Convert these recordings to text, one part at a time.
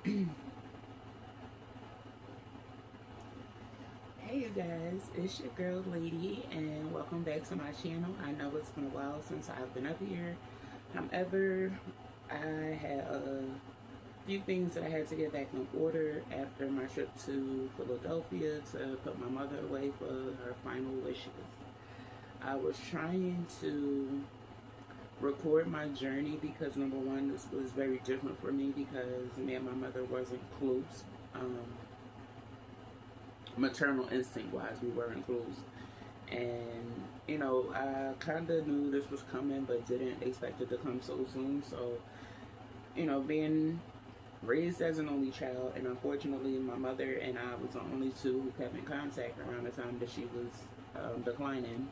Hey you guys, it's your girl Lady and welcome back to my channel. I know it's been a while since I've been up here. However, I had a few things that I had to get back in order after my trip to Philadelphia to put my mother away for her final wishes. I was trying to record my journey because number one, this was very different for me because me and my mother wasn't close. Um, Maternal instinct wise, we weren't close. And, I kind of knew this was coming, but didn't expect it to come so soon. So, being raised as an only child, and unfortunately, my mother and I was the only two who kept in contact around the time that she was declining.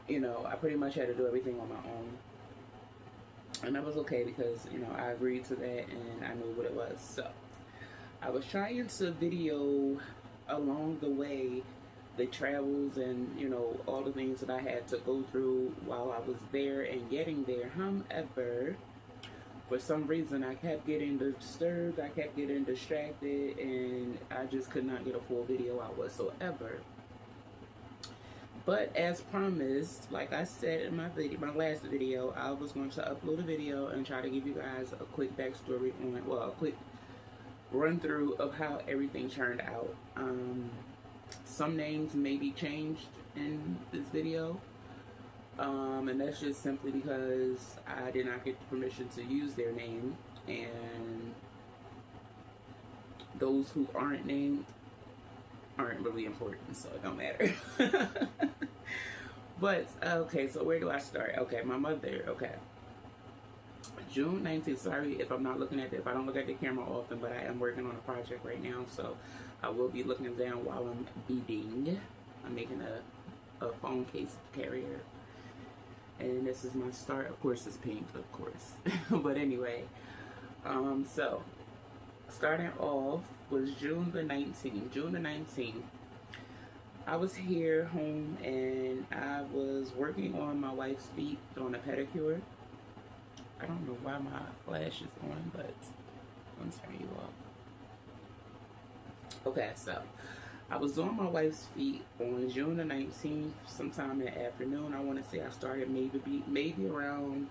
I pretty much had to do everything on my own. And that was okay because, I agreed to that and I knew what it was. So, I was trying to video along the way the travels and all the things that I had to go through while I was there and getting there. However, for some reason I kept getting disturbed, I kept getting distracted, and I just could not get a full video out whatsoever. But as promised, like I said in my last video, I was going to upload a video and try to give you guys a quick backstory on, well, a quick run through of how everything turned out. Some names may be changed in this video, and that's just simply because I did not get permission to use their name, and those who aren't named aren't really important, so it don't matter. But okay, so where do I start? Okay, my mother. Okay, June 19th. Sorry if I'm not looking at it, if I don't look at the camera often, but I am working on a project right now, so I will be looking down while I'm eating. I'm making a phone case carrier. And this is my start. Of course, it's pink, of course. But anyway, so starting off was June the 19th. June the 19th, I was here home and I was working on my wife's feet doing a pedicure. I don't know why my flash is on, but I'm turn you off. Okay, so I was doing my wife's feet on June the 19th, sometime in the afternoon. I want to say I started maybe around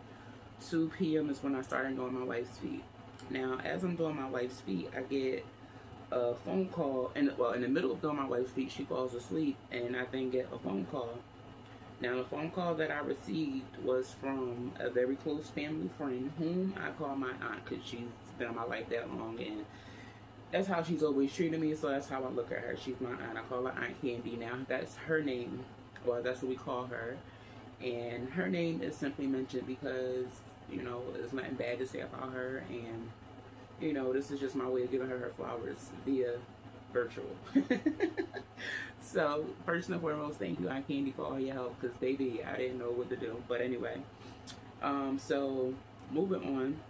2 p.m. is when I started doing my wife's feet. Now, as I'm doing my wife's feet, I get a phone call, and well, in the middle of doing my wife's feet, she falls asleep, and I then get a phone call. Now, the phone call that I received was from a very close family friend, whom I call my aunt, because she's been in my life that long, and that's how she's always treated me, so that's how I look at her. She's my aunt. I call her Aunt Candy now. That's her name. Well, that's what we call her. And her name is simply mentioned because, there's nothing bad to say about her, and, this is just my way of giving her flowers via virtual. So, first and foremost, thank you, Aunt Candy, for all your help, because, baby, I didn't know what to do. But anyway, so, moving on.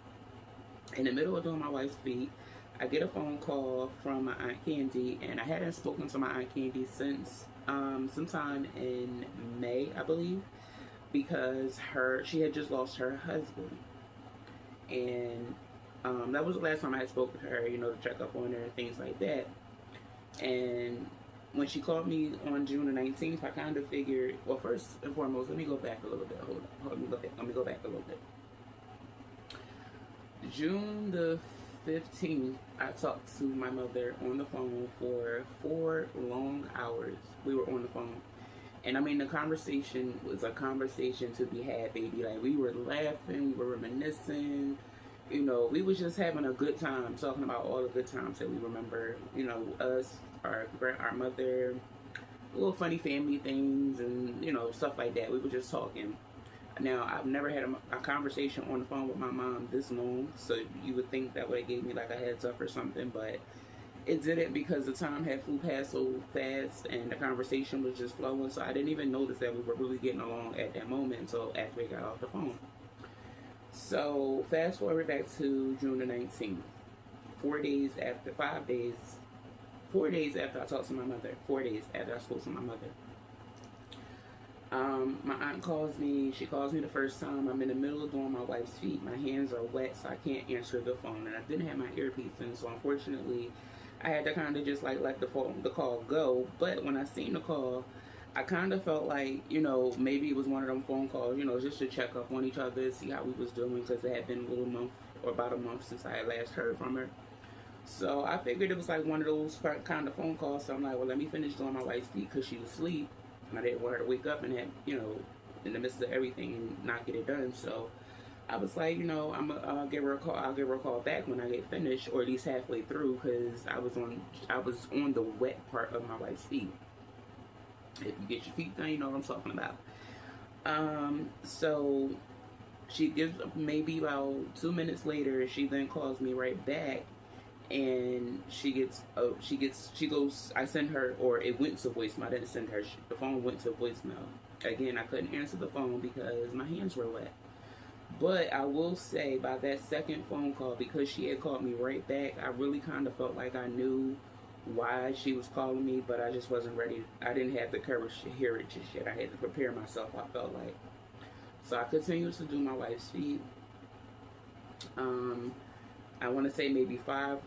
In the middle of doing my wife's feet, I get a phone call from my Aunt Candy, and I hadn't spoken to my Aunt Candy since sometime in May, I believe, because she had just lost her husband. And that was the last time I had spoken to her, to check up on her and things like that. And when she called me on June the 19th, I kind of figured, well, first and foremost, let me go back a little bit. Hold on. Let me go back a little bit. June the 15th, I talked to my mother on the phone for 4 long hours. We were on the phone. And I mean, the conversation was a conversation to be had, baby. Like, we were laughing, we were reminiscing. We was just having a good time, talking about all the good times that we remember. Us, our mother, little funny family things, and, stuff like that. We were just talking. Now, I've never had a conversation on the phone with my mom this long, so you would think that would have gave me like a heads up or something, but it didn't, because the time had flew past so fast and the conversation was just flowing, so I didn't even notice that we were really getting along at that moment until after we got off the phone. So, fast forward back to June the 19th. 4 days after I talked to my mother. 4 days after I spoke to my mother. My aunt calls me. She calls me the first time. I'm in the middle of doing my wife's feet. My hands are wet, so I can't answer the phone. And I didn't have my earpiece in, so unfortunately, I had to kind of just like let the call go. But when I seen the call, I kind of felt like, maybe it was one of them phone calls, just to check up on each other, see how we was doing, because it had been a little month or about a month since I had last heard from her. So I figured it was like one of those kind of phone calls. So I'm like, well, let me finish doing my wife's feet because she was asleep. And I didn't want her to wake up and have, in the midst of everything and not get it done. So I was like, I'll give her a call. I'll give her a call back when I get finished, or at least halfway through, because I was on the wet part of my wife's feet. If you get your feet done, you know what I'm talking about. So she gives maybe about 2 minutes later. She then calls me right back, and she goes. I send her, or it went to voicemail. I didn't send her. The phone went to voicemail. Again, I couldn't answer the phone because my hands were wet. But I will say, by that second phone call, because she had called me right back, I really kind of felt like I knew why she was calling me, but I just wasn't ready. I didn't have the courage to hear it just yet. I had to prepare myself, I felt like. So I continued to do my wife's feet. Um, I want to say maybe 5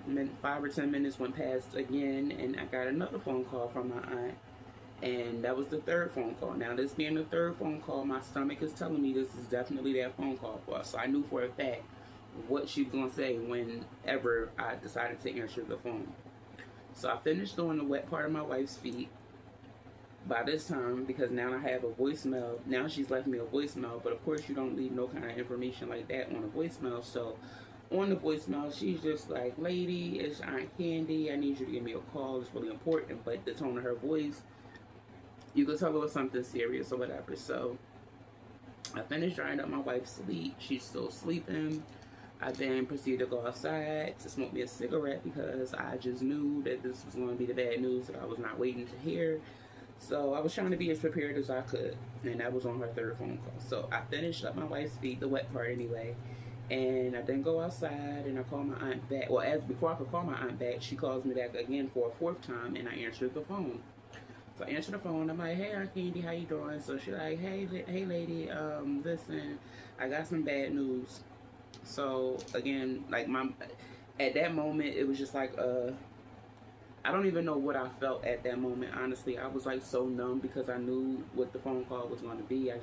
or 10 minutes went past again, and I got another phone call from my aunt, and that was the third phone call. Now, this being the third phone call, my stomach is telling me this is definitely that phone call for us. So I knew for a fact what she was going to say whenever I decided to answer the phone. So I finished doing the wet part of my wife's feet by this time, because now I have a voicemail. Now she's left me a voicemail, but of course you don't leave no kind of information like that on a voicemail. So on the voicemail, she's just like, "Lady, it's Aunt Candy. I need you to give me a call. It's really important." But the tone of her voice, you could tell it was something serious or whatever. So I finished drying up my wife's sleep. She's still sleeping. I then proceeded to go outside to smoke me a cigarette because I just knew that this was going to be the bad news that I was not waiting to hear. So I was trying to be as prepared as I could, and that was on her third phone call. So I finished up my wife's feet, the wet part anyway, and I then go outside and I call my aunt back. Well, as before I could call my aunt back, she calls me back again for a fourth time, and I answered the phone. So I answer the phone. I'm like, "Hey, Aunt Candy, how you doing?" So she's like, "Hey, lady, listen, I got some bad news." So again, like at that moment, it was just like I don't even know what I felt at that moment. Honestly, I was like so numb because I knew what the phone call was going to be. I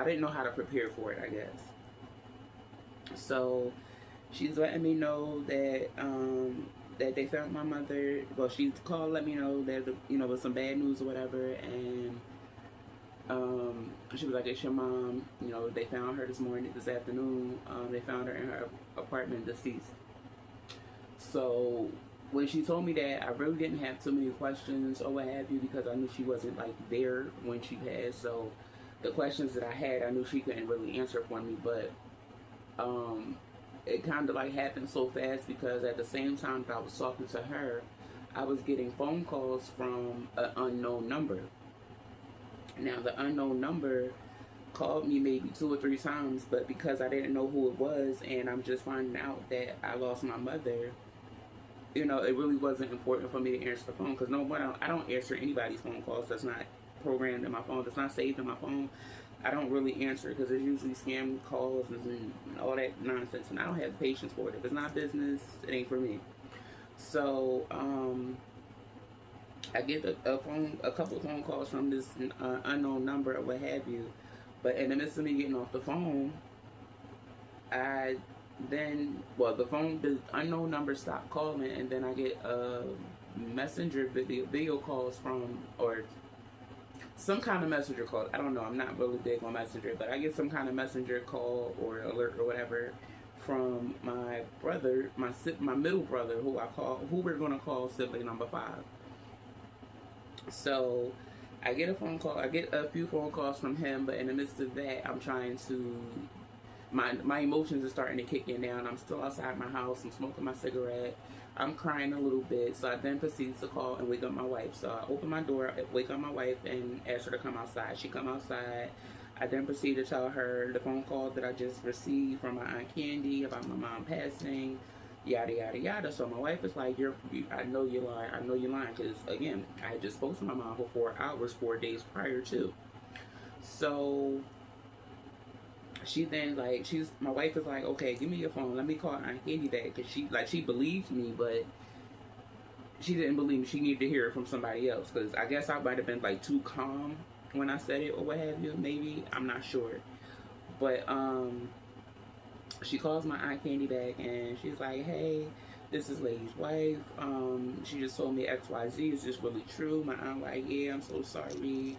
didn't know how to prepare for it, I guess. So she's letting me know that they found my mother. Well, she called, let me know that was some bad news or whatever, and she was like, "It's your mom. They found her this afternoon. They found her in her apartment, deceased." So when she told me that, I really didn't have too many questions or what have you, because I knew she wasn't like there when she passed. So the questions that I had, I knew she couldn't really answer for me. But it kind of like happened so fast, because at the same time that I was talking to her, I was getting phone calls from an unknown number. Now, the unknown number called me maybe 2 or 3 times, but because I didn't know who it was, and I'm just finding out that I lost my mother, it really wasn't important for me to answer the phone, because I don't answer anybody's phone calls that's not programmed in my phone, that's not saved in my phone. I don't really answer because it's usually scam calls and all that nonsense, and I don't have patience for it. If it's not business, it ain't for me. So, I get a couple of phone calls from this unknown number or what have you, but in the midst of me getting off the phone, the unknown number stopped calling, and then I get messenger video calls from, or some kind of messenger call. I don't know. I'm not really big on messenger, but I get some kind of messenger call or alert or whatever from my brother, my middle brother, who we're gonna call sibling number 5. So I get a phone call. I get a few phone calls from him, but in the midst of that, I'm trying to. My emotions are starting to kick in now, and I'm still outside my house. I'm smoking my cigarette. I'm crying a little bit. So I then proceed to call and wake up my wife. So I open my door, wake up my wife, and ask her to come outside. She come outside. I then proceed to tell her the phone call that I just received from my Aunt Candy about my mom passing. yada yada yada. So my wife is like, I know you're lying. I know you're lying because again, I had just spoke to my mom for 4 hours, 4 days prior to. So my wife is like, okay, give me your phone. Let me call Aunt Candy back because she believed me, but she didn't believe me. She needed to hear it from somebody else because I guess I might have been like too calm when I said it or what have you. Maybe I'm not sure, but she calls my Aunt Candy back and she's like, hey, this is Lady's wife. She just told me XYZ. Is this really true? My aunt like, yeah, I'm so sorry.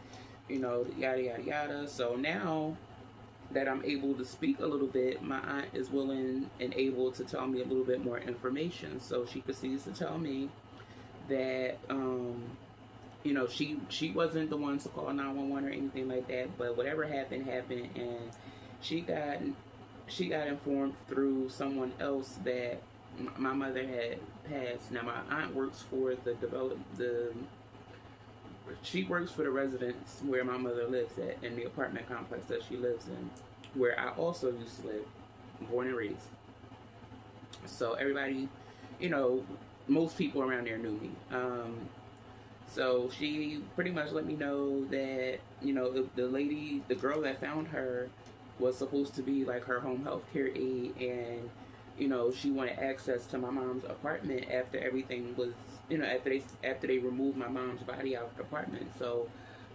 Yada yada yada. So now that I'm able to speak a little bit, my aunt is willing and able to tell me a little bit more information. So she proceeds to tell me that she wasn't the one to call 911 or anything like that, but whatever happened, and she got informed through someone else that my mother had passed. Now my aunt works for she works for the residence where my mother lives at, in the apartment complex that she lives in, where I also used to live, born and raised. So everybody, most people around there knew me. So she pretty much let me know that, the girl that found her was supposed to be like her home health care aide, and, she wanted access to my mom's apartment after everything was, after they removed my mom's body out of the apartment. So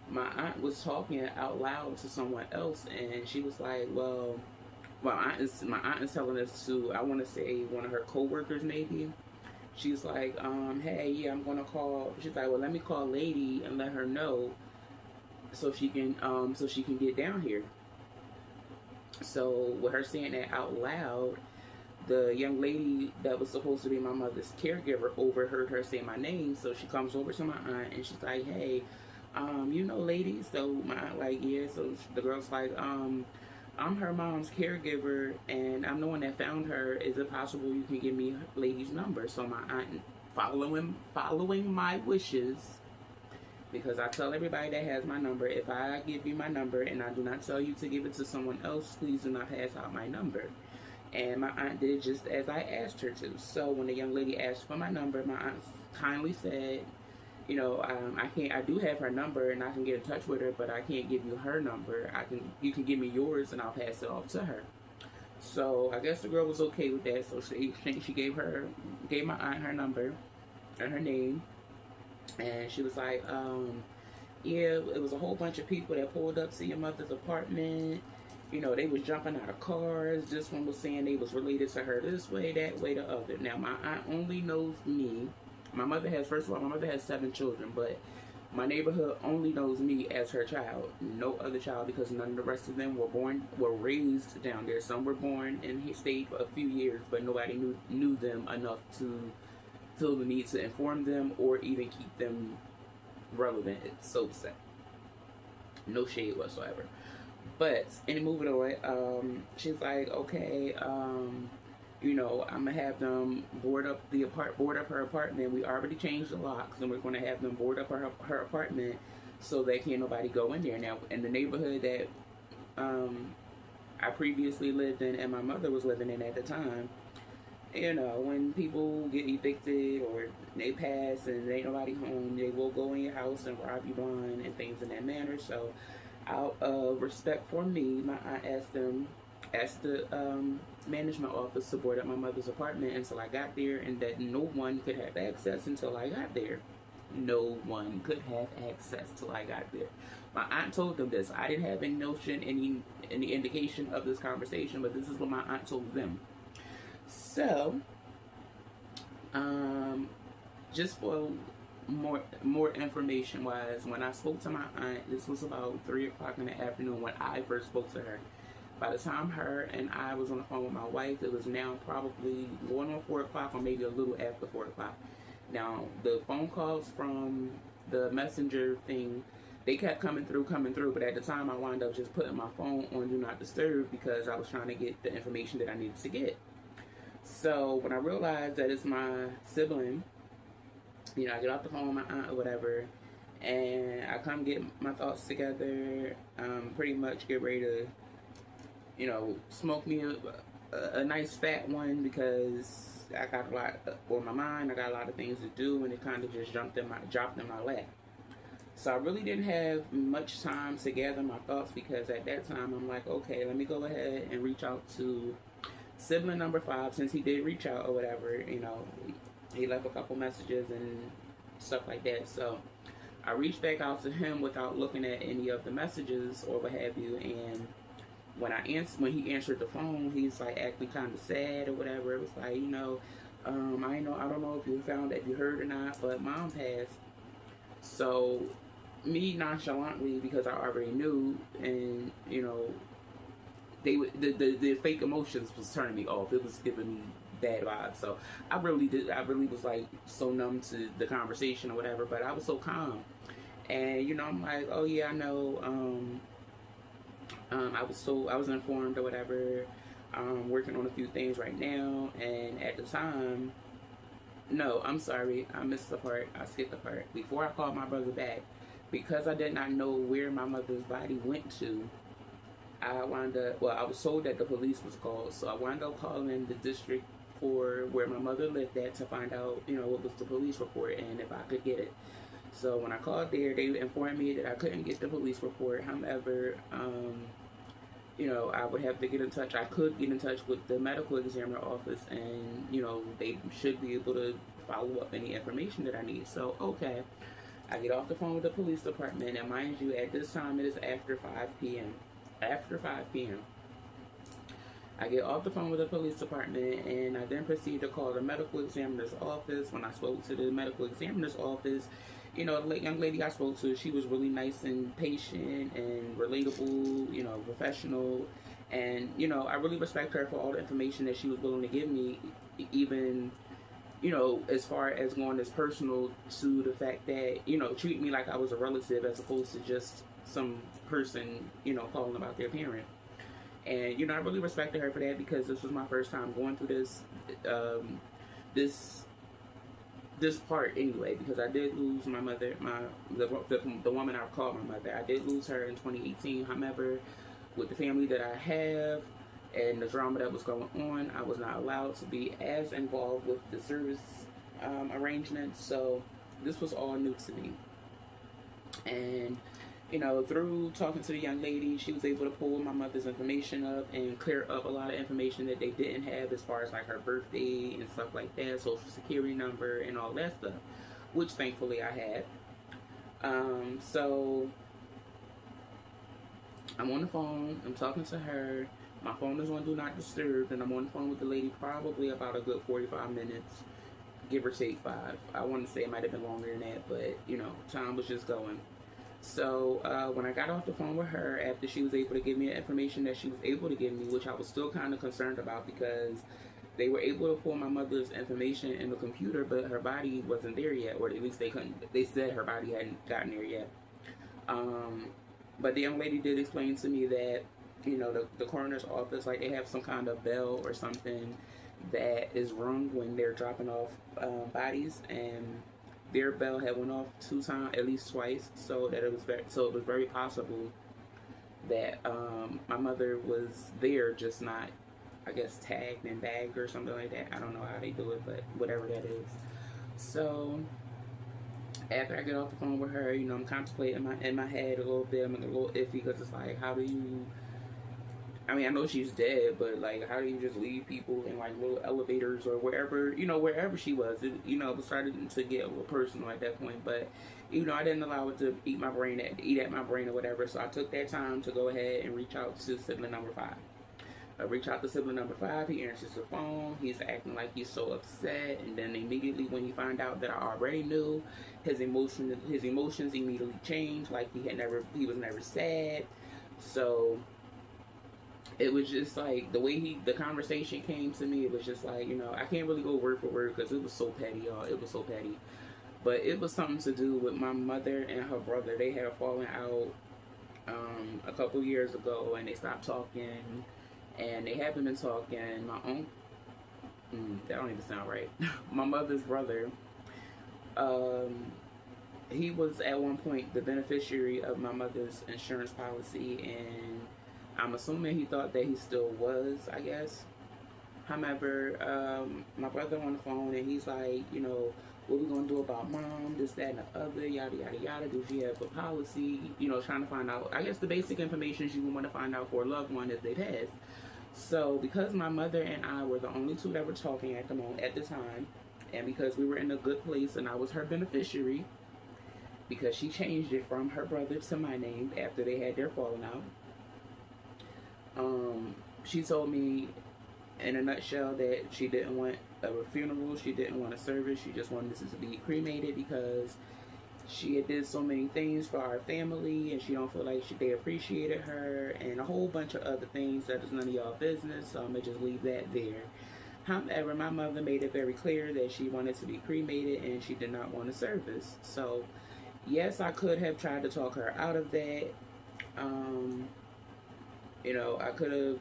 my aunt was talking out loud to someone else, and she was like, well, my aunt is telling us to, I want to say one of her coworkers maybe. She's like, hey, yeah, I'm gonna call. She's like, well, let me call Lady and let her know so she can get down here. So with her saying that out loud, the young lady that was supposed to be my mother's caregiver overheard her say my name. So she comes over to my aunt and she's like, hey, Lady. So my aunt like, yeah. So the girl's like, I'm her mom's caregiver, and I'm the one that found her. Is it possible you can give me Lady's number? So my aunt, following my wishes, because I tell everybody that has my number, if I give you my number and I do not tell you to give it to someone else, please do not pass out my number. And my aunt did just as I asked her to. So when the young lady asked for my number, my aunt kindly said, I do have her number and I can get in touch with her, but I can't give you her number. You can give me yours and I'll pass it off to her. So I guess the girl was okay with that. So she gave my aunt her number and her name, and she was like, yeah, it was a whole bunch of people that pulled up to your mother's apartment. They was jumping out of cars. This one was saying they was related to her this way, that way, the other. Now my aunt only knows me. My mother has 7 children, but my neighborhood only knows me as her child, no other child, because none of the rest of them were raised down there. Some were born and he stayed for a few years, but nobody knew them enough to feel the need to inform them or even keep them relevant. It's so sad. No shade whatsoever. But moving on, she's like, okay, I'm gonna have them board up her apartment. We already changed the locks, and we're gonna have them board up her apartment so that can't nobody go in there. Now, in the neighborhood that I previously lived in and my mother was living in at the time, when people get evicted or they pass and there ain't nobody home, they will go in your house and rob you blind and things in that manner. So, out of respect for me, my aunt asked the management office to board up my mother's apartment until I got there, and that no one could have access until I got there. No one could have access till I got there. My aunt told them this. I didn't have any notion, any indication of this conversation, but this is what my aunt told them. So, just for more information wise, when I spoke to my aunt, this was about 3 o'clock in the afternoon when I first spoke to her. By the time her and I was on the phone with my wife, it was now probably going on 4 o'clock or maybe a little after 4 o'clock. Now, the phone calls from the messenger thing, they kept coming through, but at the time I wound up just putting my phone on Do Not Disturb because I was trying to get the information that I needed to get. So when I realized that it's my sibling, I get off the phone with my aunt or whatever, and I come get my thoughts together, pretty much get ready to, smoke me a nice fat one because I got a lot on my mind. I got a lot of things to do, and it kind of just dropped in my lap. So I really didn't have much time to gather my thoughts because at that time I'm like, okay, let me go ahead and reach out to sibling number 5 since he did reach out or whatever. He left a couple messages and stuff like that. So I reached back out to him without looking at any of the messages or what have you. And when he answered the phone, he's like acting kind of sad or whatever. It was like, I don't know if you heard or not, but mom passed. So me nonchalantly, because I already knew, and the fake emotions was turning me off. It was giving me bad vibes. So I really was like so numb to the conversation or whatever, but I was so calm. And I'm like, oh yeah, I know. I was informed or whatever. Working on a few things right now, and at the time, no, I'm sorry, I missed the part. I skipped the part. Before I called my brother back, because I did not know where my mother's body went to, I was told that the police was called, so I wound up calling the district for where my mother lived at to find out, what was the police report and if I could get it. So when I called there, they informed me that I couldn't get the police report. However, I would have to get in touch. I could get in touch with the medical examiner office, and they should be able to follow up any information that I need. So okay, I get off the phone with the police department, and mind you, at this time it is after 5 p.m. After 5 p.m. I get off the phone with the police department, and I then proceed to call the medical examiner's office. When I spoke to the medical examiner's office, the young lady I spoke to, she was really nice and patient and relatable, professional. And, I really respect her for all the information that she was willing to give me, even, as far as going as personal to the fact that, treat me like I was a relative as opposed to just some person, calling about their parent. And, I really respected her for that because this was my first time going through this part anyway, because I did lose my mother, the woman I called my mother. I did lose her in 2018. However, with the family that I have and the drama that was going on, I was not allowed to be as involved with the service arrangements. So this was all new to me. And through talking to the young lady, she was able to pull my mother's information up and clear up a lot of information that they didn't have as far as like her birthday and stuff like that, social security number and all that stuff, which thankfully I had. So I'm on the phone, I'm talking to her, my phone is on Do Not Disturb, and I'm on the phone with the lady probably about a good 45 minutes, give or take 5. I want to say it might have been longer than that, but time was just going. So when I got off the phone with her, after she was able to give me the information that she was able to give me, which I was still kind of concerned about because they were able to pull my mother's information in the computer, but her body wasn't there yet, or at least they couldn't. They said her body hadn't gotten there yet. But the young lady did explain to me that the coroner's office, like, they have some kind of bell or something that is rung when they're dropping off bodies, and their bell had went off 2 times, at least twice, so it was very possible that my mother was there, just not, I guess, tagged and bagged or something like that. I don't know how they do it, but whatever that is. So after I get off the phone with her, I'm contemplating in my head a little bit. I'm a little iffy because it's like, how do you? I mean, I know she's dead, but like, how do you just leave people in like little elevators or wherever, wherever she was? It was starting to get a little personal at that point. But I didn't allow it to eat at my brain or whatever. So I took that time to go ahead and reach out to sibling number 5. I reach out to sibling number 5. He answers the phone. He's acting like he's so upset, and then immediately when he found out that I already knew, his emotions immediately changed. Like he was never sad. So it was just like the way the conversation came to me. It was just like, I can't really go word for word because it was so petty, y'all. It was so petty. But it was something to do with my mother and her brother. They had fallen out a couple years ago, and they stopped talking, and they haven't been talking. My own, that don't even sound right. My mother's brother, he was at one point the beneficiary of my mother's insurance policy, and I'm assuming he thought that he still was, I guess. However, my brother on the phone and he's like, you know, what we gonna do about mom, this, that, and the other, yada, yada, yada. Do she have a policy? You know, trying to find out, I guess, the basic information you would want to find out for a loved one if they passed. So, because my mother and I were the only two that were talking at the moment, at the time, and because we were in a good place and I was her beneficiary, because she changed it from her brother to my name after they had their falling out, she told me in a nutshell that she didn't want a funeral, she didn't want a service, she just wanted this to be cremated because she had did so many things for our family and she don't feel like they appreciated her and a whole bunch of other things that is none of y'all business, so I'm gonna just leave that there. However, my mother made it very clear that she wanted to be cremated and she did not want a service. So yes, I could have tried to talk her out of that. You know, I could have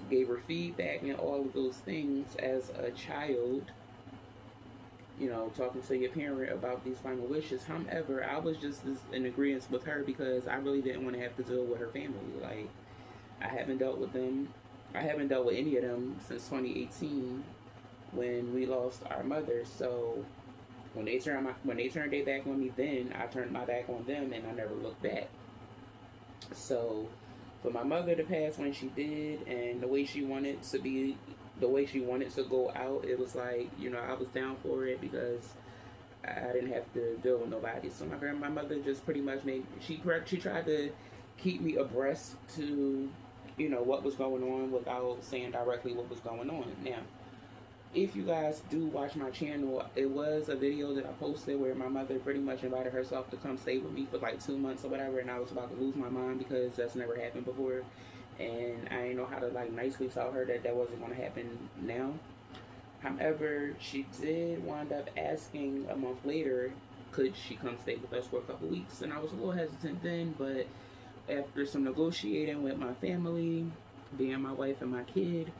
gave her feedback and all of those things as a child, you know, talking to your parent about these final wishes. However, I was just in agreement with her because I really didn't want to have to deal with her family. Like, I haven't dealt with them. I haven't dealt with any of them since 2018 when we lost our mother. So when they turned their back on me, then I turned my back on them and I never looked back. So for my mother to pass when she did and the way she wanted to be, the way she wanted to go out, it was like, you know, I was down for it because I didn't have to deal with nobody. So my mother just pretty much she tried to keep me abreast to, you know, what was going on without saying directly what was going on. Now, if you guys do watch my channel, it was a video that I posted where my mother pretty much invited herself to come stay with me for like 2 months or whatever, and I was about to lose my mind because that's never happened before, and I didn't know how to like nicely tell her that that wasn't going to happen now. However, she did wind up asking a month later, could she come stay with us for a couple weeks, and I was a little hesitant then, but after some negotiating with my family, being my wife and my kid,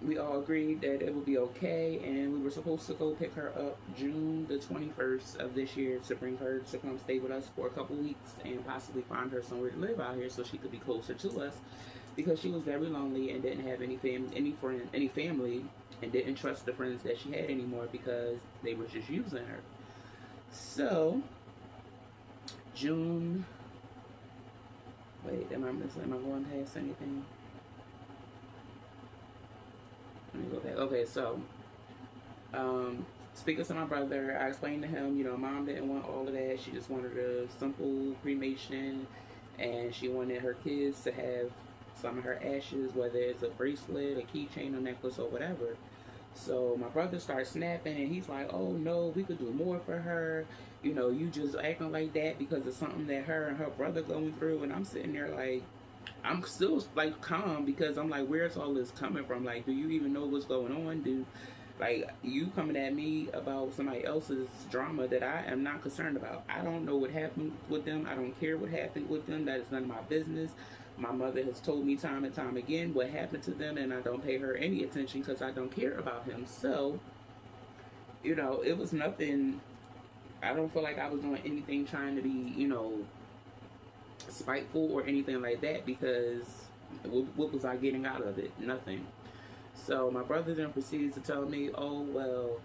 we all agreed that it would be okay, and we were supposed to go pick her up June the 21st of this year to bring her to come stay with us for a couple weeks and possibly find her somewhere to live out here so she could be closer to us, because she was very lonely and didn't have any family, and didn't trust the friends that she had anymore because they were just using her. So June, wait, am I going past anything? Let me go back. Okay, so speaking to my brother, I explained to him, you know, mom didn't want all of that. She just wanted a simple cremation, and she wanted her kids to have some of her ashes, whether it's a bracelet, a keychain, a necklace, or whatever. So my brother starts snapping, and he's like, oh no, we could do more for her. You know, you just acting like that because of something that her and her brother going through. And I'm sitting there like, I'm still like calm because I'm like, where's all this coming from? Like, do you even know what's going on? Like, you coming at me about somebody else's drama that I am not concerned about. I don't know what happened with them. I don't care what happened with them. That is none of my business. My mother has told me time and time again what happened to them, and I don't pay her any attention because I don't care about him. So, you know, it was nothing. I don't feel like I was doing anything trying to be, you know, spiteful or anything like that, because what was I getting out of it? Nothing. So my brother then proceeds to tell me, oh well,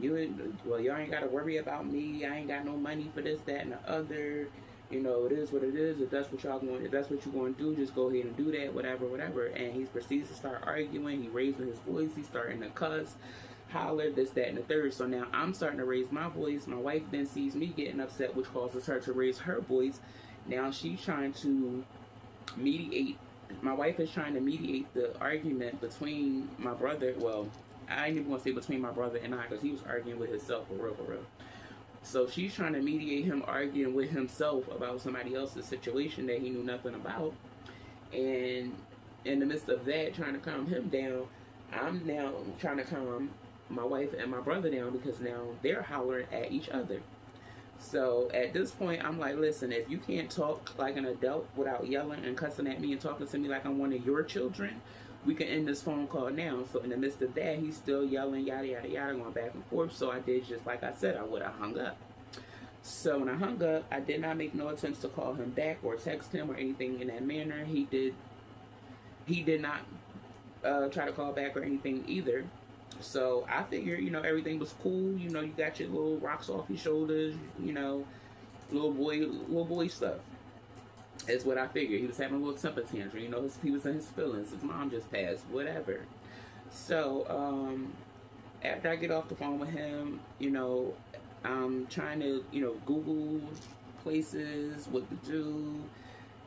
y'all ain't gotta worry about me. I ain't got no money for this, that, and the other. You know, it is what it is. If that's what you're going to do, just go ahead and do that, whatever. And he proceeds to start arguing. He raises his voice. He's starting to cuss, holler, this, that, and the third. So now I'm starting to raise my voice. My wife then sees me getting upset, which causes her to raise her voice. Now she's trying to mediate. My wife is trying to mediate the argument between my brother. Well, I ain't even going to say between my brother and I, because he was arguing with himself for real. So she's trying to mediate him arguing with himself about somebody else's situation that he knew nothing about. And in the midst of that, trying to calm him down, I'm now trying to calm my wife and my brother down, because now they're hollering at each other. So at this point, I'm like, listen, if you can't talk like an adult without yelling and cussing at me and talking to me like I'm one of your children, we can end this phone call now. So in the midst of that, he's still yelling, yada, yada, yada, going back and forth. So I did just like I said I would. I hung up. So when I hung up, I did not make no attempts to call him back or text him or anything in that manner. He did not try to call back or anything either. So I figured, everything was cool. You got your little rocks off your shoulders, little boy stuff. Is what I figured. He was having a little temper tantrum. He was in his feelings. His mom just passed, whatever. So after I get off the phone with him, I'm trying to, Google places, what to do.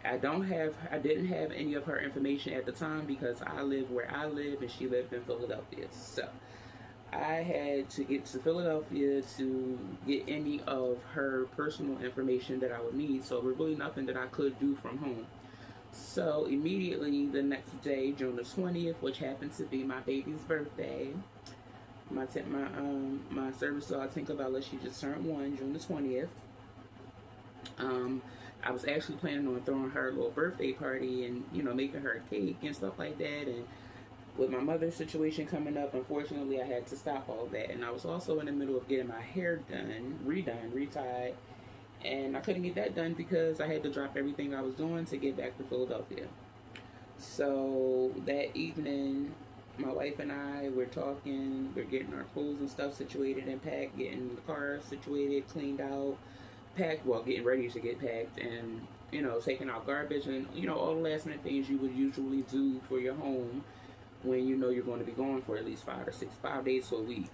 I didn't have any of her information at the time because I live where I live and she lived in Philadelphia. So I had to get to Philadelphia to get any of her personal information that I would need. So there was really nothing that I could do from home. So immediately the next day, June the 20th, which happened to be my baby's birthday, my service dog Tinkerbella, she just turned 1, June the 20th. I was actually planning on throwing her a little birthday party and, making her a cake and stuff like that. And with my mother's situation coming up, unfortunately, I had to stop all that. And I was also in the middle of getting my hair retied. And I couldn't get that done because I had to drop everything I was doing to get back to Philadelphia. So that evening, my wife and I were talking, we're getting our clothes and stuff situated and packed, getting the car situated, cleaned out, packed, getting ready to get packed, and, taking out garbage and, all the last minute things you would usually do for your home when you're going to be gone for at least 5 days to a week.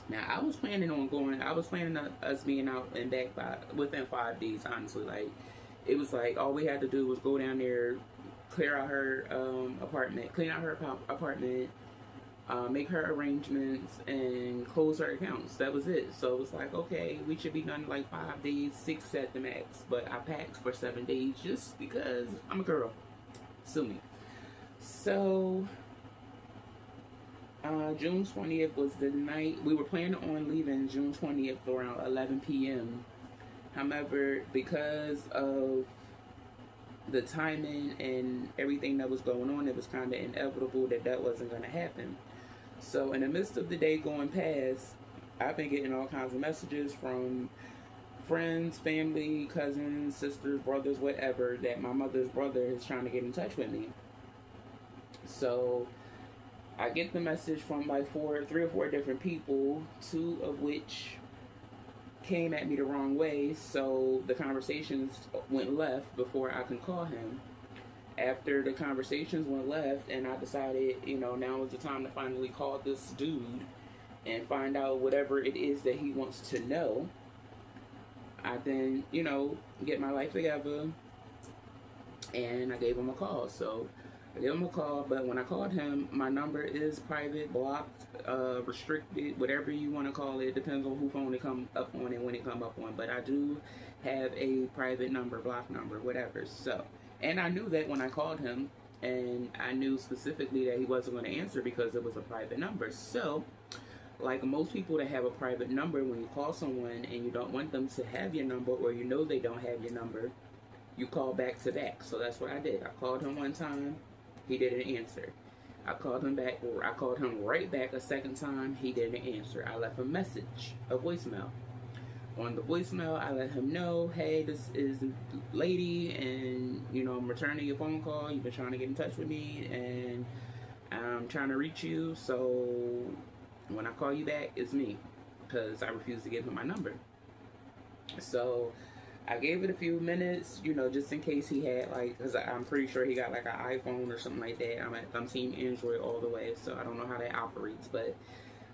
Now, I was planning on us being out and back within 5 days, honestly. Like, it was like all we had to do was go down there, clean out her apartment, make her arrangements, and close her accounts. That was it. So it was like, okay, we should be done in like 5 days, 6 at the max. But I packed for 7 days just because I'm a girl. Sue me. So June 20th was the night. We were planning on leaving June 20th around 11 p.m. However, because of the timing and everything that was going on, it was kind of inevitable that wasn't going to happen. So in the midst of the day going past, I've been getting all kinds of messages from friends, family, cousins, sisters, brothers, whatever, that my mother's brother is trying to get in touch with me. So I get the message from like 3 or 4 different people, 2 of which came at me the wrong way, so the conversations went left before I can call him. After the conversations went left and I decided, now is the time to finally call this dude and find out whatever it is that he wants to know, I then, get my life together and I gave him a call. So I gave him a call, but when I called him, my number is private, blocked, restricted, whatever you want to call it. Depends on who phone it come up on and when it come up on. But I do have a private number, block number, whatever. So, and I knew that when I called him, and I knew specifically that he wasn't going to answer because it was a private number. So, like most people that have a private number, when you call someone and you don't want them to have your number, or they don't have your number, you call back to back. So that's what I did. I called him one time. He didn't answer. I called him right back a second time. He didn't answer. I left a message, a voicemail. On the voicemail, I let him know, hey, this is lady, and, I'm returning your phone call. You've been trying to get in touch with me, and I'm trying to reach you. So when I call you back, it's me, because I refused to give him my number. So I gave it a few minutes, just in case he had, because I'm pretty sure he got like an iPhone or something like that. I'm team Android all the way, so I don't know how that operates. But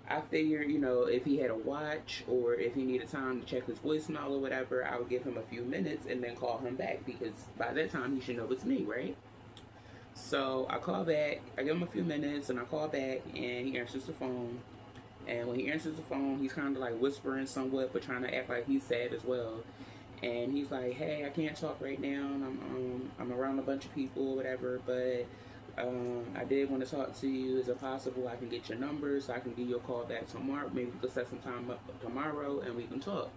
I figured, if he had a watch or if he needed time to check his voicemail or whatever, I would give him a few minutes and then call him back, because by that time he should know it's me, right? So I call back, I give him a few minutes and I call back and he answers the phone. And when he answers the phone, he's kind of like whispering somewhat, but trying to act like he's sad as well. And he's like, hey, I can't talk right now. I'm around a bunch of people or whatever, but I did want to talk to you. Is it possible I can get your number so I can give you a call back tomorrow? Maybe we could set some time up tomorrow and we can talk.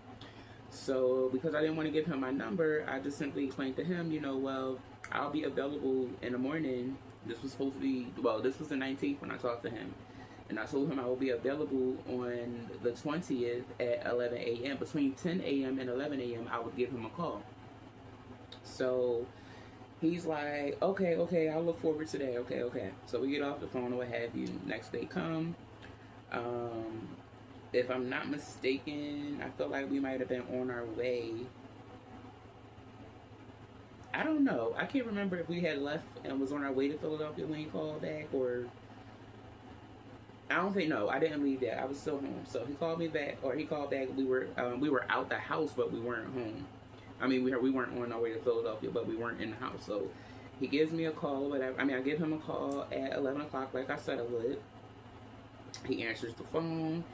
So because I didn't want to give him my number, I just simply explained to him, well, I'll be available in the morning. This was the 19th when I talked to him. And I told him I will be available on the 20th at 11 a.m. Between 10 a.m. and 11 a.m., I would give him a call. So He's like, okay, okay, I'll look forward to that. Okay, okay. So we get off the phone or what have you. Next day come. Um, if I'm not mistaken, I feel like we might have been on our way. I don't know. I can't remember if we had left and was on our way to Philadelphia when he called back, or I don't think, no, I didn't leave that. I was still home. So he called me back, or he called back. We were out the house, but we weren't home. I mean, we weren't on our way to Philadelphia, but we weren't in the house. So he gives me a call, whatever. I mean, I give him a call at 11 o'clock, like I said I would. He answers the phone,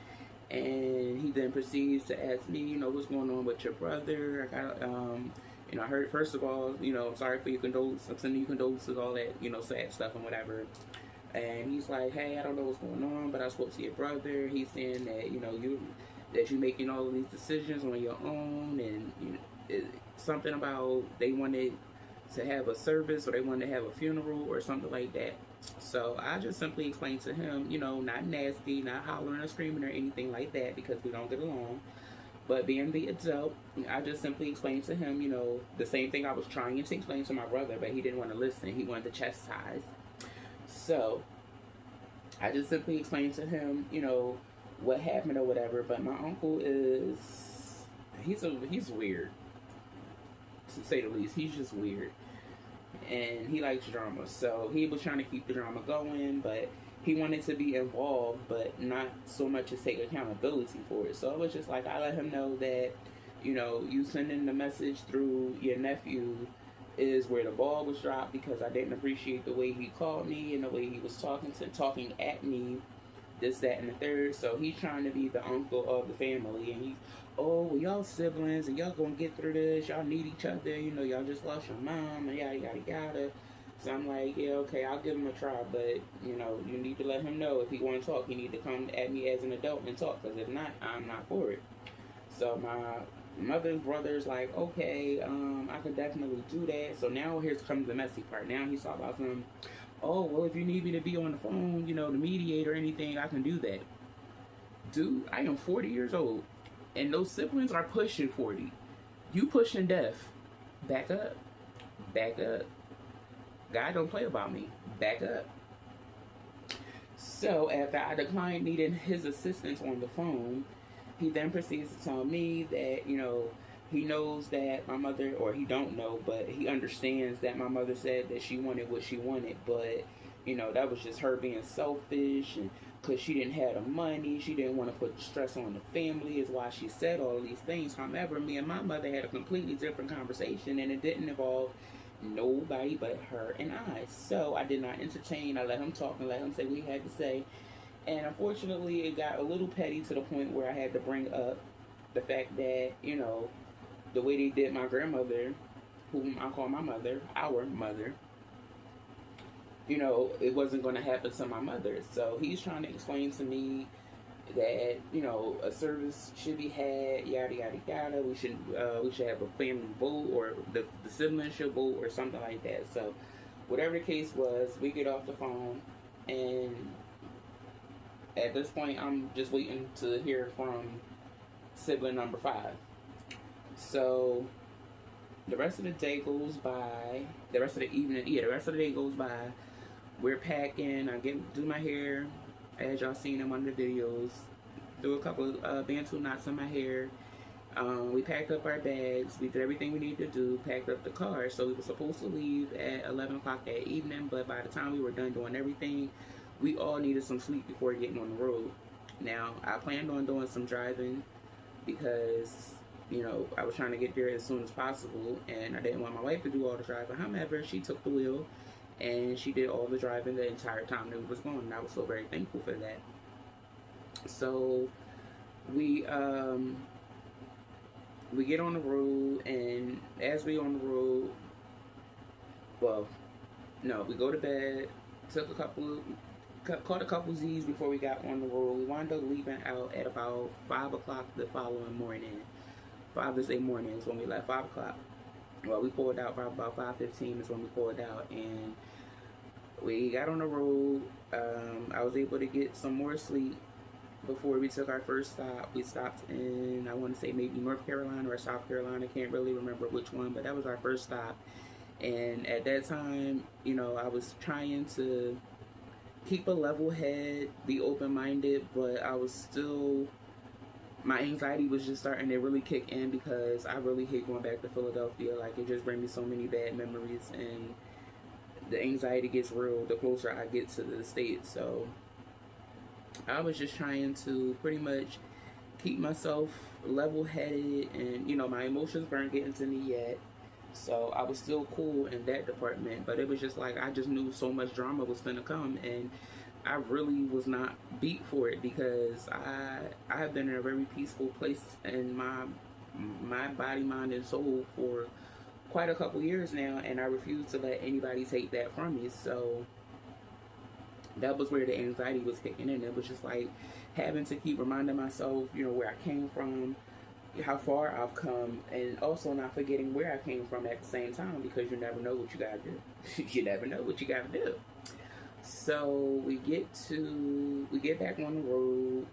and he then proceeds to ask me, what's going on with your brother. I got, I heard, first of all, I'm sorry for your condolences. I'm sending you condolences, all that, sad stuff and whatever. And he's like, hey, I don't know what's going on, but I spoke to your brother. He's saying that, that you're making all of these decisions on your own, and something about they wanted to have a service or they wanted to have a funeral or something like that. So I just simply explained to him, not nasty, not hollering or screaming or anything like that, because we don't get along. But being the adult, I just simply explained to him, the same thing I was trying to explain to my brother, but he didn't want to listen. He wanted to chastise. So I just simply explained to him, what happened or whatever. But my uncle he's weird, to say the least. He's just weird, and he likes drama. So he was trying to keep the drama going, but he wanted to be involved, but not so much as take accountability for it. So it was just like, I let him know that, you sending the message through your nephew is where the ball was dropped, because I didn't appreciate the way he called me and the way he was talking at me, this, that, and the third. So he's trying to be the uncle of the family, and he's, oh, well, y'all siblings, and y'all gonna get through this. Y'all need each other. Y'all just lost your mom, and yada yada yada. So I'm like, yeah, okay, I'll give him a try, but you need to let him know if he want to talk, he need to come at me as an adult and talk, because if not, I'm not for it. So my mother's brother's like, okay, I could definitely do that. So now here comes the messy part. Now he's talking about some, oh, well, if you need me to be on the phone, to mediate or anything, I can do that. Dude, I am 40 years old, and those siblings are pushing 40. You pushing death. Back up. Back up. God don't play about me. Back up. So after I declined needing his assistance on the phone, he then proceeds to tell me that, he knows that my mother, or he don't know, but he understands that my mother said that she wanted what she wanted, but, that was just her being selfish, and because she didn't have the money, she didn't want to put the stress on the family, is why she said all of these things. However, me and my mother had a completely different conversation, and it didn't involve nobody but her and I. So I did not entertain. I let him talk and let him say what he had to say. And unfortunately, it got a little petty to the point where I had to bring up the fact that, the way they did my grandmother, whom I call my mother, our mother, it wasn't going to happen to my mother. So he's trying to explain to me that, a service should be had, yada yada yada. We should have a family vote, or the siblings should vote, or something like that. So whatever the case was, we get off the phone, and at this point I'm just waiting to hear from sibling number 5. So the rest of the day goes by, the rest of the day goes by. We're packing, I do my hair, as y'all seen in one of the videos, do a couple of Bantu knots in my hair. We packed up our bags, we did everything we needed to do, packed up the car. So we were supposed to leave at 11 o'clock that evening, but by the time we were done doing everything, we all needed some sleep before getting on the road. Now, I planned on doing some driving because, I was trying to get there as soon as possible, and I didn't want my wife to do all the driving. However, she took the wheel, and she did all the driving the entire time that we was going, and I was so very thankful for that. So we get on the road, and as we on the road, we go to bed, caught a couple Z's before we got on the road. We wound up leaving out at about 5 o'clock the following morning. Father's Day morning is when we left, 5 o'clock. Well, we pulled out probably about 5:15 is when we pulled out, and we got on the road. I was able to get some more sleep before we took our first stop. We stopped in, I want to say maybe North Carolina or South Carolina. I can't really remember which one, but that was our first stop. And at that time, you know, I was trying to keep a level head, be open minded, but I was still, my anxiety was just starting to really kick in because I really hate going back to Philadelphia. Like, it just brings me so many bad memories, and the anxiety gets real the closer I get to the States. So I was just trying to pretty much keep myself level headed, and you know, my emotions weren't getting to me yet. So I was still cool in that department, but it was just like I just knew so much drama was gonna come, and I really was not beat for it because I have been in a very peaceful place in my body, mind, and soul for quite a couple years now, and I refuse to let anybody take that from me. So that was where the anxiety was kicking in. It was just like having to keep reminding myself, you know, where I came from, how far I've come, and also not forgetting where I came from at the same time, because you never know what you gotta do. You never know what you gotta do. So we get back on the road.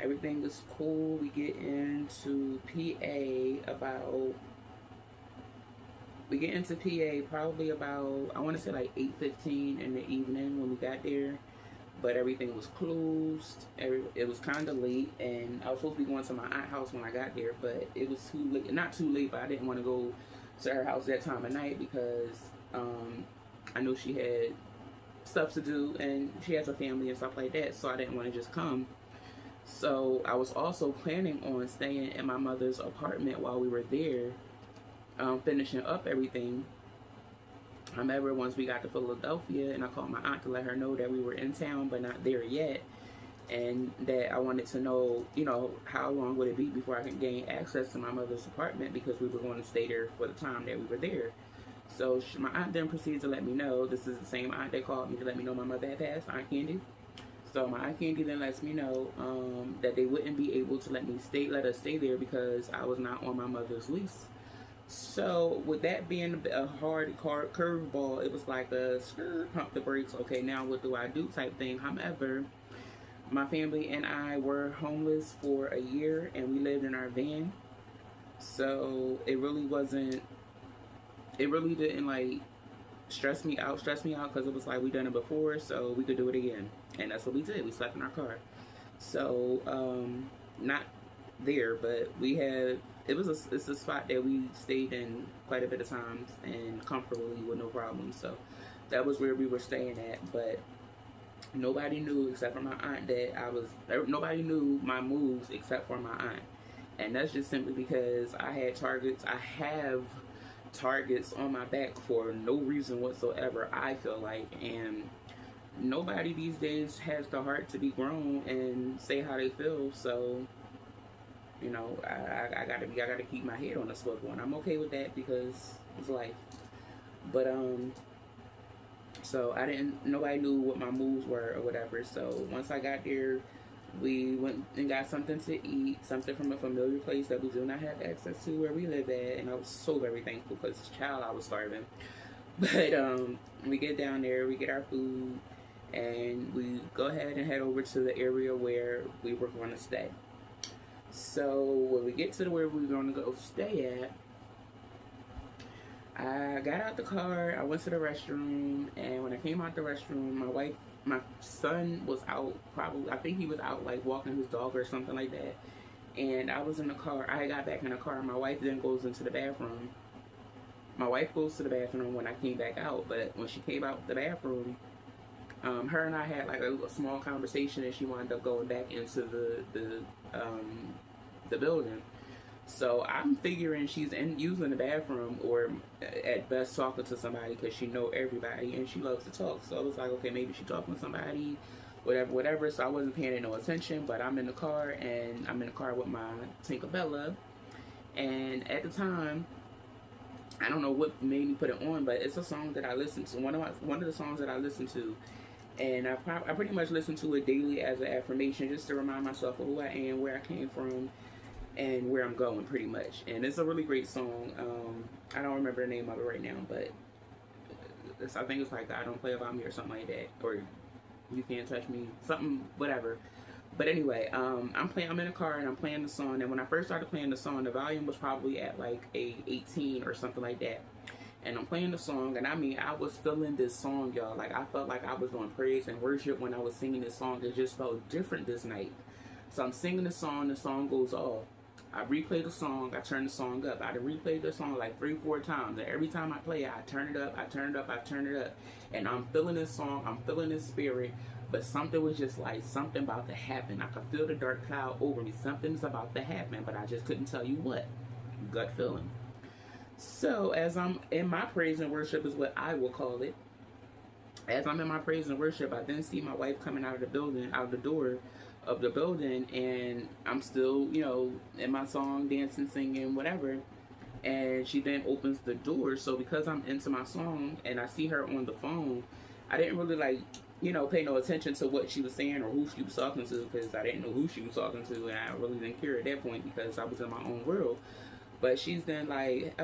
Everything is cool. We get into PA about probably about, I want to say like 8:15 in the evening when we got there. But everything was closed. It was kind of late, and I was supposed to be going to my aunt's house when I got there, but it was too late. Not too late, but I didn't want to go to her house that time of night because I knew she had stuff to do, and she has a family and stuff like that, so I didn't want to just come. So I was also planning on staying in my mother's apartment while we were there, finishing up everything. However, once we got to Philadelphia, and I called my aunt to let her know that we were in town but not there yet, and that I wanted to know, you know, how long would it be before I could gain access to my mother's apartment, because we were going to stay there for the time that we were there. So my aunt then proceeded to let me know, this is the same aunt that called me to let me know my mother had passed, Aunt Candy. So my Aunt Candy then lets me know that they wouldn't be able to let us stay there because I was not on my mother's lease. So with that being a hard curveball, it was like a pump the brakes. Okay, now what do I do type thing. However, my family and I were homeless for a year, and we lived in our van. So it really wasn't. It really didn't like stress me out because it was like we done it before, so we could do it again, and that's what we did. We slept in our car. So not there, but we had, it's a spot that we stayed in quite a bit of times and comfortably with no problem. So that was where we were staying at. But nobody knew except for my aunt nobody knew my moves except for my aunt. And that's just simply because I have targets on my back for no reason whatsoever, I feel like. And nobody these days has the heart to be grown and say how they feel. So you know, I gotta keep my head on the swivel, and I'm okay with that because it's life. But so nobody knew what my moves were or whatever. So once I got there, we went and got something to eat, something from a familiar place that we do not have access to where we live at, and I was so very thankful because child, I was starving. But we get down there, we get our food, and we go ahead and head over to the area where we were going to stay. So when we get to where we were going to go stay at, I got out the car, I went to the restroom, and when I came out the restroom, my son was out, probably, I think he was out like walking his dog or something like that. And I was in the car, I got back in the car, my wife then goes into the bathroom. My wife goes to the bathroom when I came back out, but when she came out the bathroom, her and I had like a small conversation, and she wound up going back into the building. So I'm figuring she's using the bathroom, or at best talking to somebody, because she know everybody and she loves to talk. So I was like, okay, maybe she's talking to somebody, whatever. So I wasn't paying no attention, but I'm in the car, and I'm in the car with my Tinkerbella. And at the time, I don't know what made me put it on, but it's a song that I listened to. One of the songs that I listened to, and I pretty much listen to it daily as an affirmation, just to remind myself of who I am, where I came from, and where I'm going, pretty much. And it's a really great song. I don't remember the name of it right now, but I think it's like "I Don't Play About Me" or something like that, or "You Can't Touch Me," something, whatever. But anyway, I'm in the car and I'm playing the song. And when I first started playing the song, the volume was probably at like a 18 or something like that. and I'm playing the song, and I mean, I was feeling this song, y'all. Like, I felt like I was doing praise and worship when I was singing this song. It just felt different this night. So I'm singing the song goes off. I replay the song, I turn the song up. I replayed the song like 3-4 times. And every time I play it, I turn it up, I turn it up, I turn it up. And I'm feeling this song, I'm feeling this spirit. But something was just like, something about to happen. I could feel the dark cloud over me. Something's about to happen, but I just couldn't tell you what. Gut feeling. So as I'm in my praise and worship is what I will call it. As I'm in my praise and worship, I then see my wife coming out of the building, out the door of the building, and I'm still, in my song, dancing, singing, whatever. And she then opens the door. So because I'm into my song and I see her on the phone, I didn't really pay no attention to what she was saying or who she was talking to, because I didn't know who she was talking to, and I really didn't care at that point because I was in my own world. But she's then like,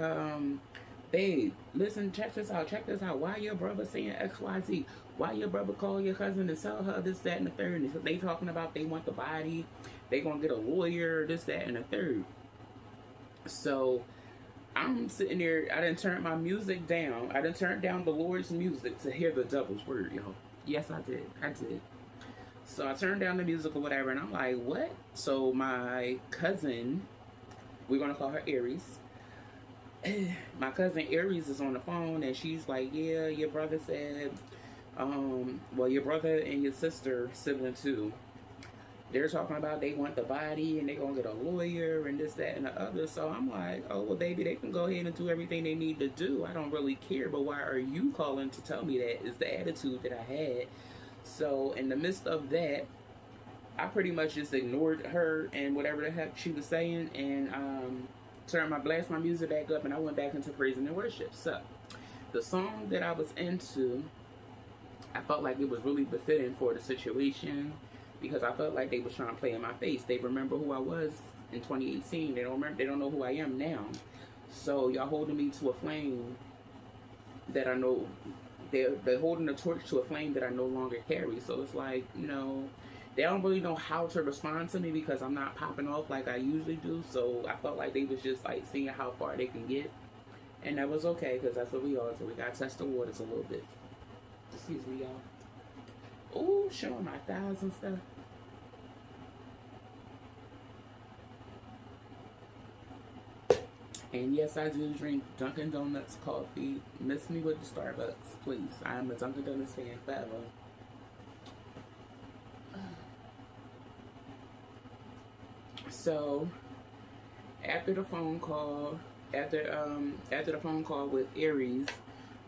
babe, listen, check this out. Why your brother saying XYZ? Why your brother call your cousin and tell her this, that, and the third? And they talking about they want the body, they gonna get a lawyer, this, that, and the third. So I'm sitting there, I done turned my music down. I done turned down the Lord's music to hear the devil's word, yo. Yes, I did. So I turned down the music or whatever, and I'm like, what? So my cousin, we're gonna call her Aries. My cousin Aries is on the phone, and she's like, yeah, your brother said, well, your brother and your sister, sibling too, they're talking about they want the body and they gonna get a lawyer and this, that, and the other. So I'm like, oh, well, baby, they can go ahead and do everything they need to do. I don't really care, but why are you calling to tell me that? Is the attitude that I had. So in the midst of that, I pretty much just ignored her and whatever the heck she was saying, and blast my music back up, and I went back into praising and worship. So the song that I was into, I felt like it was really befitting for the situation, because I felt like they was trying to play in my face. They remember who I was in 2018. They don't know who I am now. So y'all holding me to a flame that I know, they're holding a torch to a flame that I no longer carry. So it's like, they don't really know how to respond to me because I'm not popping off like I usually do. So I felt like they was just like seeing how far they can get. And that was okay, because that's what we are. So we got to test the waters a little bit. Excuse me, y'all. Oh, showing my thighs and stuff. And yes, I do drink Dunkin' Donuts coffee. Miss me with the Starbucks, please. I am a Dunkin' Donuts fan forever. So after the phone call, after the phone call with Aries,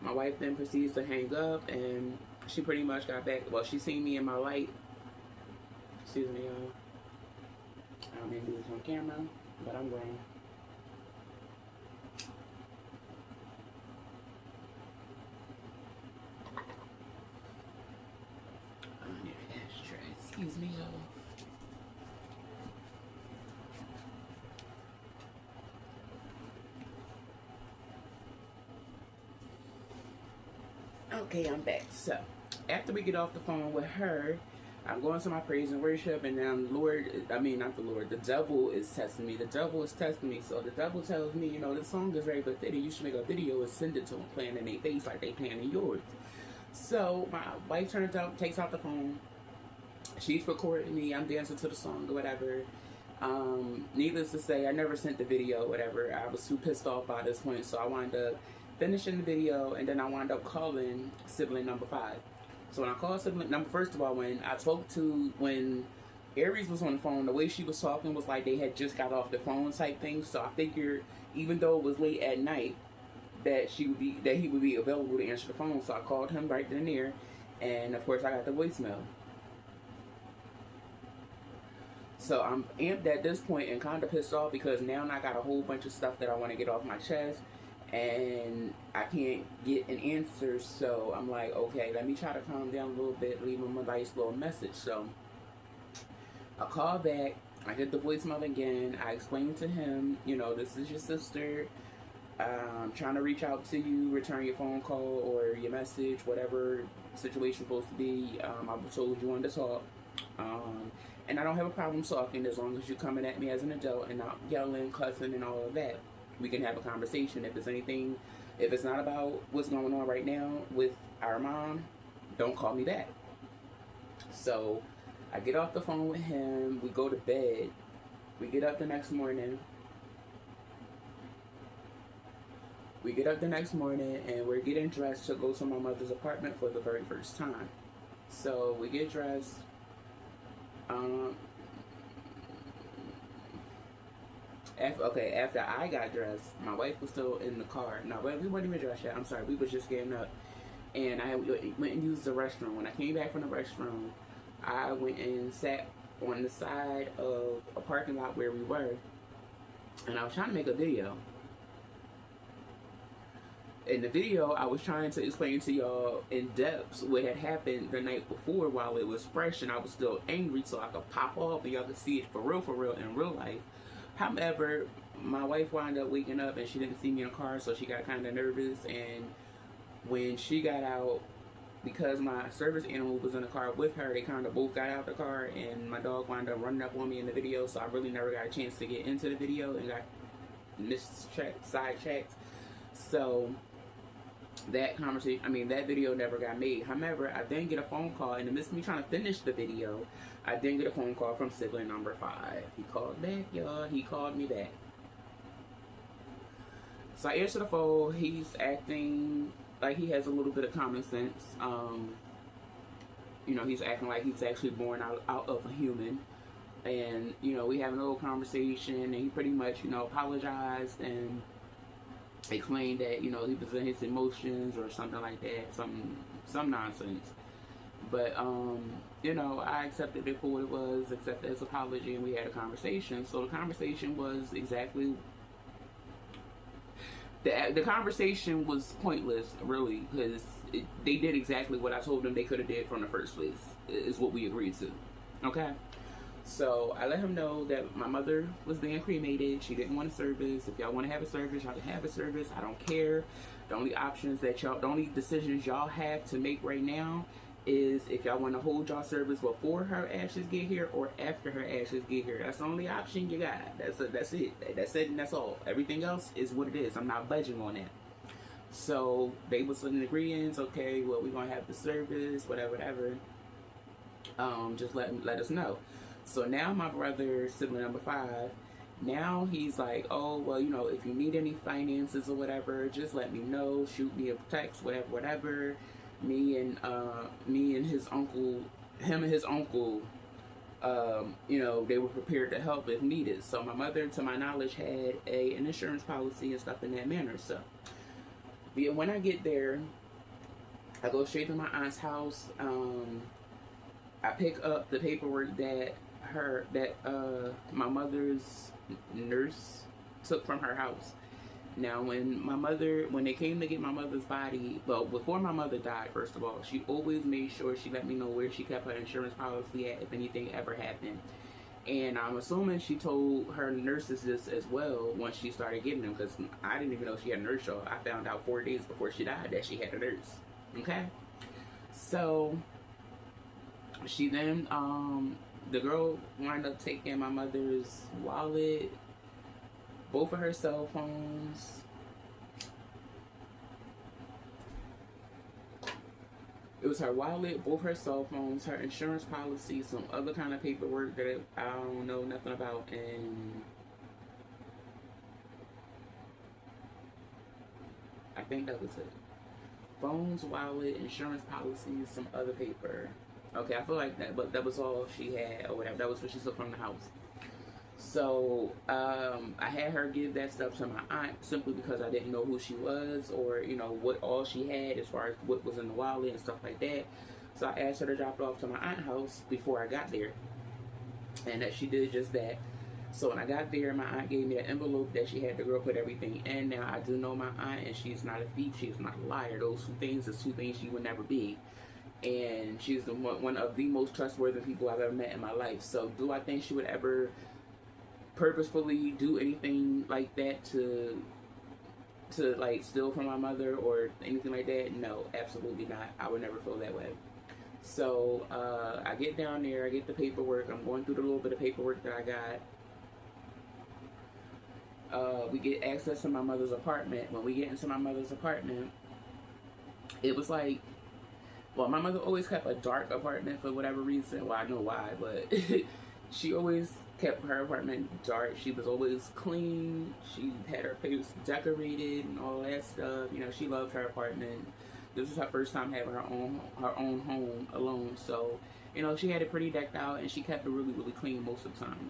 my wife then proceeds to hang up, and she pretty much got back. Well, she seen me in my light. Excuse me, y'all. I don't mean to do this on camera, but I'm grown. Excuse me, y'all. Okay, I'm back. So, after we get off the phone with her, I'm going to my praise and worship, and then the devil is testing me. The devil is testing me. So the devil tells me, this song is very pathetic. You should make a video and send it to them, playing in their face like they playing in yours. So my wife takes out the phone. She's recording me. I'm dancing to the song or whatever. Needless to say, I never sent the video, whatever. I was too pissed off by this point, so I wound up finishing the video, and then I wound up calling sibling number 5. So when I called sibling number, first of all, when Aries was on the phone, the way she was talking was like they had just got off the phone type thing. So I figured, even though it was late at night, that he would be available to answer the phone. So I called him right then and there, and of course I got the voicemail. So I'm amped at this point and kind of pissed off because now I got a whole bunch of stuff that I want to get off my chest, and I can't get an answer. So I'm like, okay, let me try to calm down a little bit, leave him a nice little message. So I call back, I get the voicemail again, I explain to him, this is your sister, I'm trying to reach out to you, return your phone call or your message, whatever situation supposed to be. I was told you wanted to talk. And I don't have a problem talking as long as you're coming at me as an adult and not yelling, cussing, and all of that. We can have a conversation. If there's anything If it's not about what's going on right now with our mom, don't call me back. So I get off the phone with him. We go to bed. We get up the next morning. And we're getting dressed to go to my mother's apartment for the very first time. So we get dressed. After I got dressed, my wife was still in the car. No, we weren't even dressed yet. I'm sorry, we was just getting up. And I went and used the restroom. When I came back from the restroom, I went and sat on the side of a parking lot where we were. And I was trying to make a video. In the video, I was trying to explain to y'all in depth what had happened the night before while it was fresh and I was still angry, so I could pop off and y'all could see it for real in real life. However, my wife wound up waking up and she didn't see me in the car, so she got kind of nervous. And when she got out, because my service animal was in the car with her, they kind of both got out the car, and my dog wound up running up on me in the video, so I really never got a chance to get into the video and got sidetracked. So that video never got made. However, I then get a phone call in the midst of me trying to finish the video. I then get a phone call from sibling number 5. He called back, y'all. He called me back. So I answer the phone. He's acting like he has a little bit of common sense. He's acting like he's actually born out of a human. And, we having a little conversation, and he pretty much, apologized and explained that, he was in his emotions or something like that, some nonsense. But, I accepted it for what it was, accepted his apology, and we had a conversation. So the conversation was exactly... The conversation was pointless, really, because they did exactly what I told them they could have did from the first place, is what we agreed to. Okay? So I let him know that my mother was being cremated. She didn't want a service. If y'all want to have a service, y'all can have a service. I don't care. The only decisions y'all have to make right now is if y'all want to hold y'all service before her ashes get here or after her ashes get here. That's the only option you got. That's it. That's it and that's all. Everything else is what it is. I'm not budging on that. So they was in agreement. Okay, well, we're going to have the service, whatever. Just let us know. So now my brother, sibling number 5, now he's like, oh, well, if you need any finances or whatever, just let me know. Shoot me a text, whatever. Me and his uncle, him and his uncle, they were prepared to help if needed. So my mother, to my knowledge, had an insurance policy and stuff in that manner. So when I get there, I go straight to my aunt's house. I pick up the paperwork that my mother's nurse took from her house. Now, when they came to get my mother's body, well, before my mother died, first of all, she always made sure she let me know where she kept her insurance policy at if anything ever happened. And I'm assuming she told her nurses this as well once she started getting them, because I didn't even know she had a nurse. So I found out 4 days before she died that she had a nurse. Okay? So she then, the girl wound up taking my mother's wallet, both of her cell phones. It was her wallet, both her cell phones, her insurance policy, some other kind of paperwork that I don't know nothing about, and I think that was it. Phones, wallet, insurance policies, some other paper. Okay, I feel like that was all she had or whatever. That was what she took from the house. So I had her give that stuff to my aunt simply because I didn't know who she was or, what all she had as far as what was in the wallet and stuff like that. So I asked her to drop it off to my aunt's house before I got there. And that she did just that. So when I got there, my aunt gave me an envelope that she had the girl put everything in. Now, I do know my aunt, and she's not a thief. She's not a liar. Those two things is two things she would never be. And she's one of the most trustworthy people I've ever met in my life. So do I think she would ever purposefully do anything like that to like steal from my mother or anything like that? No, absolutely not. I would never feel that way. So I get down there, I get the paperwork. I'm going through the little bit of paperwork that I got. We get access to my mother's apartment. When we get into my mother's apartment, it was like, well, my mother always kept a dark apartment for whatever reason. Well, I know why, but she always kept her apartment dark. She was always clean. She had her place decorated and all that stuff. You know, she loved her apartment. This was her first time having her own home alone. So, you know, she had it pretty decked out, and she kept it really, really clean most of the time.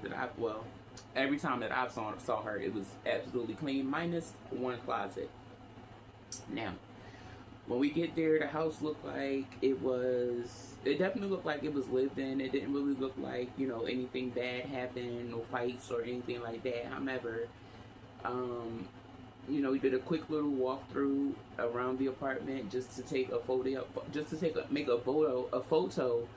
Every time that I saw her, it was absolutely clean, minus one closet. Now, when we get there, the house looked like it definitely looked like it was lived in. It didn't really look like, you know, anything bad happened, no fights or anything like that. However, you know, we did a quick little walkthrough around the apartment just to take a photo, make a photo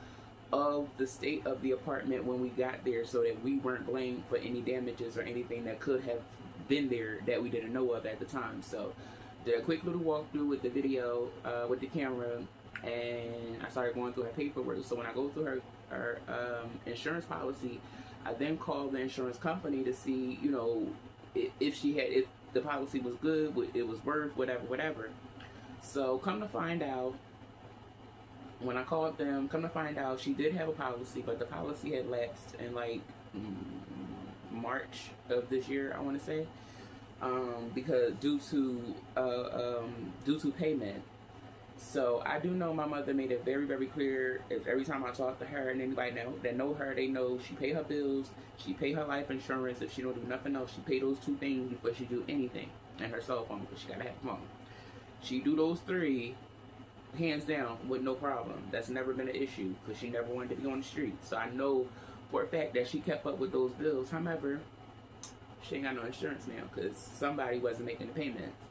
of the state of the apartment when we got there, so that we weren't blamed for any damages or anything that could have been there that we didn't know of at the time. So did a quick little walkthrough with the video, with the camera, and I started going through her paperwork. So when I go through her insurance policy, I then called the insurance company to see, you know, if the policy was good, what it was worth, whatever. So come to find out, when I called them, she did have a policy, but the policy had lapsed in like March of this year, I want to say, because due to payment. So I do know my mother made it very, very clear. Every time I talk to her, and anybody that know her, they know she pay her bills, she pay her life insurance. If she don't do nothing else, she pay those two things before she do anything, and her cell phone, because she gotta have a phone. She do those three, hands down, with no problem. That's never been an issue, because she never wanted to be on the street. So I know for a fact that she kept up with those bills. However, she ain't got no insurance now, because somebody wasn't making the payments.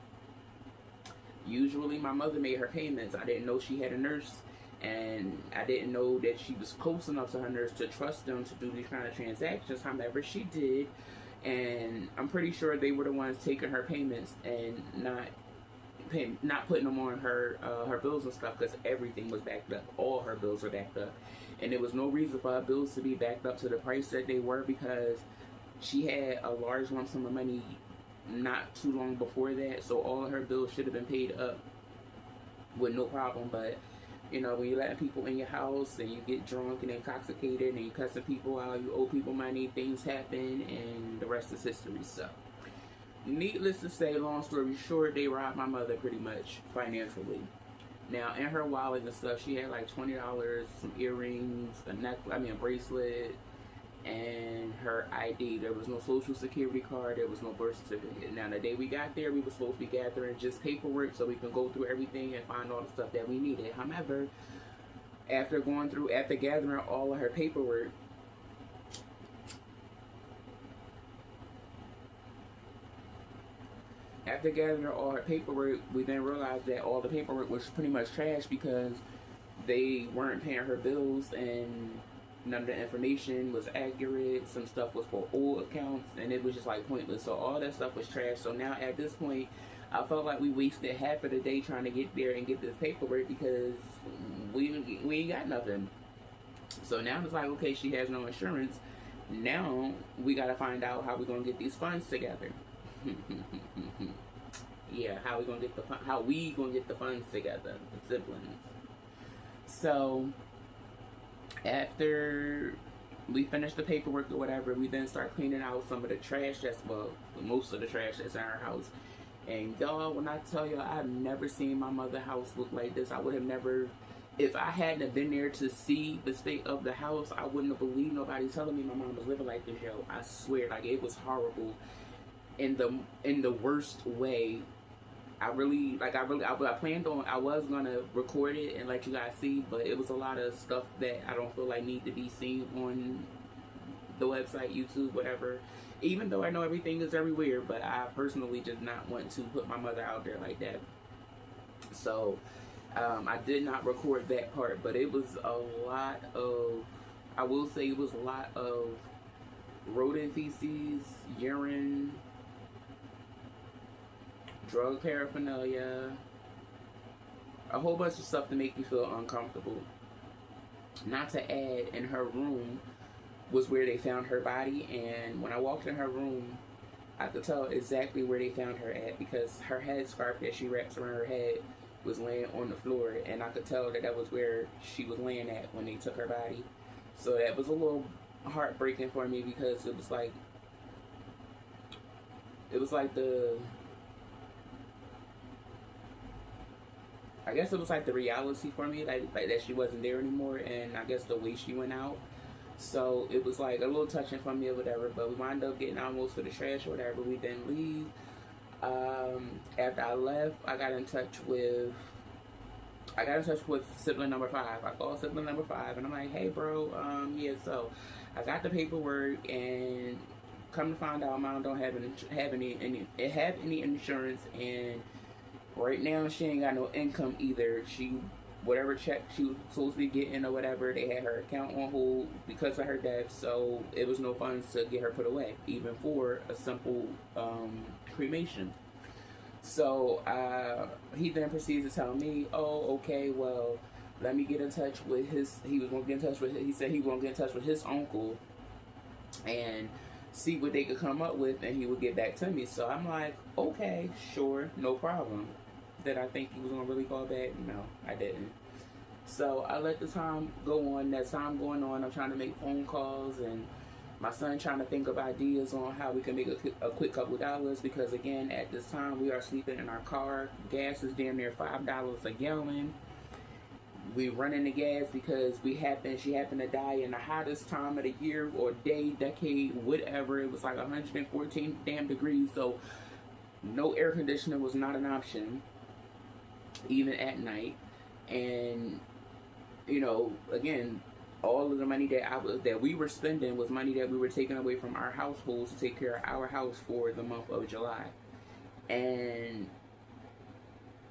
Usually my mother made her payments. I didn't know she had a nurse, and I didn't know that she was close enough to her nurse to trust them to do these kind of transactions. However, she did, and I'm pretty sure they were the ones taking her payments and not putting them on her bills and stuff, because everything was backed up. All her bills were backed up, and there was no reason for her bills to be backed up to the price that they were, because she had a large lump sum of money not too long before that, so all of her bills should have been paid up with no problem. But you know, when you're letting people in your house and you get drunk and intoxicated and you cussing people out, you owe people money, things happen, and the rest is history. So needless to say, long story short, they robbed my mother pretty much financially. Now, in her wallet and stuff, she had like $20, some earrings, a bracelet, and her ID. There was no social security card, there was no birth certificate. Now, the day we got there, we were supposed to be gathering just paperwork so we can go through everything and find all the stuff that we needed. However, after gathering all of her paperwork, we then realized that all the paperwork was pretty much trash, because they weren't paying her bills and none of the information was accurate. Some stuff was for old accounts, and it was just like pointless. So all that stuff was trash. So now at this point, I felt like we wasted half of the day trying to get there and get this paperwork, because we ain't got nothing. So now it's like, okay, she has no insurance. Now we got to find out how we're gonna get these funds together. Yeah, how we gonna get the funds together, the siblings. So after we finished the paperwork or whatever, we then start cleaning out some of the trash most of the trash that's in our house. And y'all, when I tell y'all, I've never seen my mother's house look like this. I would have never, if I hadn't have been there to see the state of the house, I wouldn't have believed nobody telling me my mom was living like this, yo. I swear, like, it was horrible in the worst way. I was gonna record it and let you guys see, but it was a lot of stuff that I don't feel like need to be seen on the website, YouTube, whatever. Even though I know everything is everywhere, but I personally did not want to put my mother out there like that. So I did not record that part, but it was a lot of rodent feces, urine, drug paraphernalia, a whole bunch of stuff to make you feel uncomfortable. Not to add, in her room was where they found her body, and when I walked in her room, I could tell exactly where they found her at because her head scarf that she wraps around her head was laying on the floor, and I could tell that that was where she was laying at when they took her body. So that was a little heartbreaking for me because it was like the I guess it was like the reality for me, like that she wasn't there anymore, and I guess the way she went out. So it was like a little touching for me or whatever. But we wound up getting out most of the trash or whatever. We didn't leave. After I left, I got in touch with sibling number 5. I called sibling number 5, and I'm like, hey, bro, yeah, so I got the paperwork, and come to find out, mom don't have any insurance, and right now she ain't got no income either. Whatever check she was supposed to be getting or whatever, they had her account on hold because of her death, so it was no funds to get her put away, even for a simple cremation. So he then proceeds to tell me, "Oh, okay, well, let me get in touch with his." He was going to get in touch with. He said he was going to get in touch with his uncle and see what they could come up with, and he would get back to me. So I'm like, "Okay, sure, no problem." Did I think he was going to really call back? No, I didn't. So I let the time go on. That time going on, I'm trying to make phone calls, and my son trying to think of ideas on how we can make a quick couple dollars, because again, at this time we are sleeping in our car. Gas is damn near $5 a gallon. We running the gas because she happened to die in the hottest time of the year or day, decade, whatever. It was like 114 damn degrees, so no air conditioner was not an option, even at night. And again, all of the money that we were spending was money that we were taking away from our households to take care of our house for the month of July, and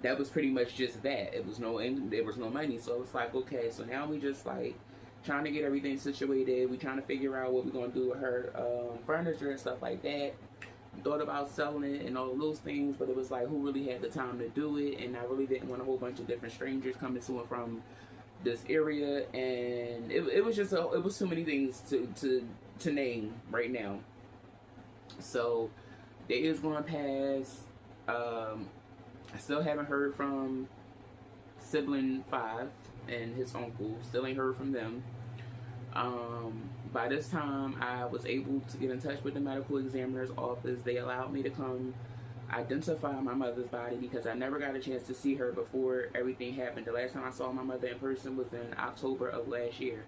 that was pretty much just that. There was no money, so it's like, okay, so now we just like trying to get everything situated. We trying to figure out what we're gonna do with her furniture and stuff like that. Thought about selling it and all of those things, but it was like, who really had the time to do it? And I really didn't want a whole bunch of different strangers coming to and from this area, and it was too many things to name right now. So days going past. I still haven't heard from sibling 5 and his uncle. Still ain't heard from them. By this time, I was able to get in touch with the medical examiner's office. They allowed me to come identify my mother's body because I never got a chance to see her before everything happened. The last time I saw my mother in person was in October of last year.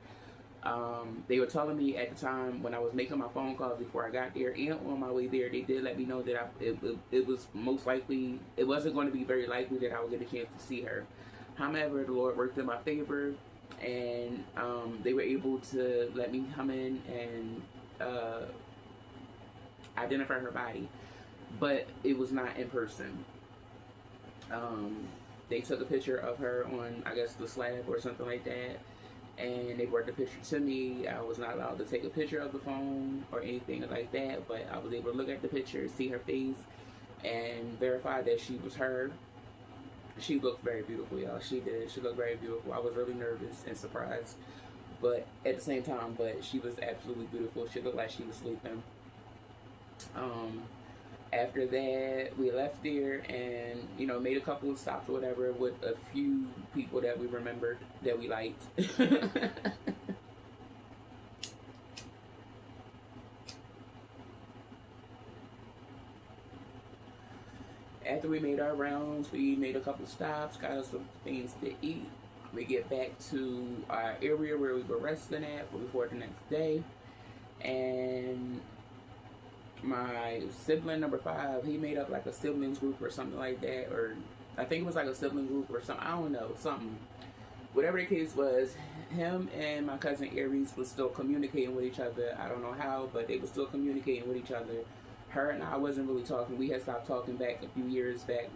They were telling me at the time when I was making my phone calls before I got there and on my way there, they did let me know that it was most likely, it wasn't going to be very likely that I would get a chance to see her. However, the Lord worked in my favor, and they were able to let me come in and identify her body, but it was not in person. They took a picture of her on, I guess, the slab or something like that, and they brought the picture to me. I was not allowed to take a picture of the phone or anything like that, but I was able to look at the picture, see her face, and verify that she was her. She looked very beautiful, y'all. She did. She looked very beautiful. I was really nervous and surprised, but at the same time, but she was absolutely beautiful. She looked like she was sleeping. After that, we left there and, made a couple of stops or whatever with a few people that we remembered that we liked. After we made our rounds, we made a couple stops, got us some things to eat. We get back to our area where we were resting at before the next day. And my sibling number 5, he made up like a siblings group or something like that, or I think it was like a sibling group or something, I don't know, something. Whatever the case was, him and my cousin Aries was still communicating with each other. I don't know how, but they were still communicating with each other. Her and I wasn't really talking. We had stopped talking back a few years back,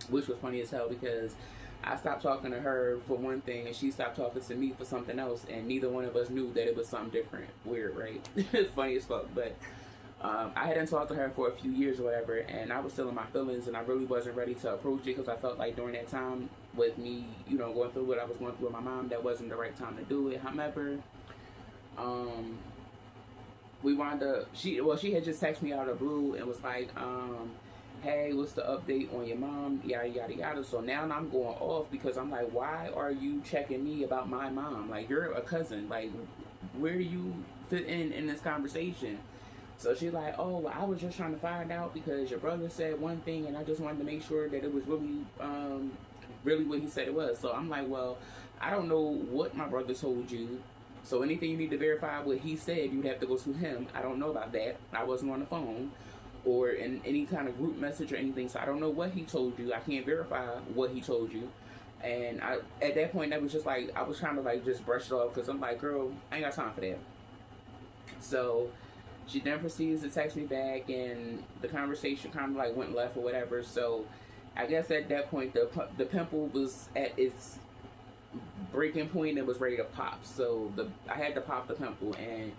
which was funny as hell because I stopped talking to her for one thing and she stopped talking to me for something else, and neither one of us knew that it was something different. Weird, right? Funny as fuck. But I hadn't talked to her for a few years or whatever, and I was still in my feelings, and I really wasn't ready to approach it because I felt like during that time with me, going through what I was going through with my mom, that wasn't the right time to do it. However, we wound up, she had just texted me out of the blue and was like, hey, what's the update on your mom? Yada, yada, yada. So now I'm going off because I'm like, why are you checking me about my mom? Like, you're a cousin. Like, where do you fit in this conversation? So she's like, oh, well, I was just trying to find out because your brother said one thing and I just wanted to make sure that it was really, really what he said it was. So I'm like, well, I don't know what my brother told you. So anything you need to verify what he said, you'd have to go to him. I don't know about that. I wasn't on the phone or in any kind of group message or anything. So I don't know what he told you. I can't verify what he told you. And at that point, that was just like, I was trying to like just brush it off because I'm like, girl, I ain't got time for that. So she then proceeds to text me back, and the conversation kind of like went left or whatever. So I guess at that point, the pimple was at its breaking point and was ready to pop. So I had to pop the pimple, and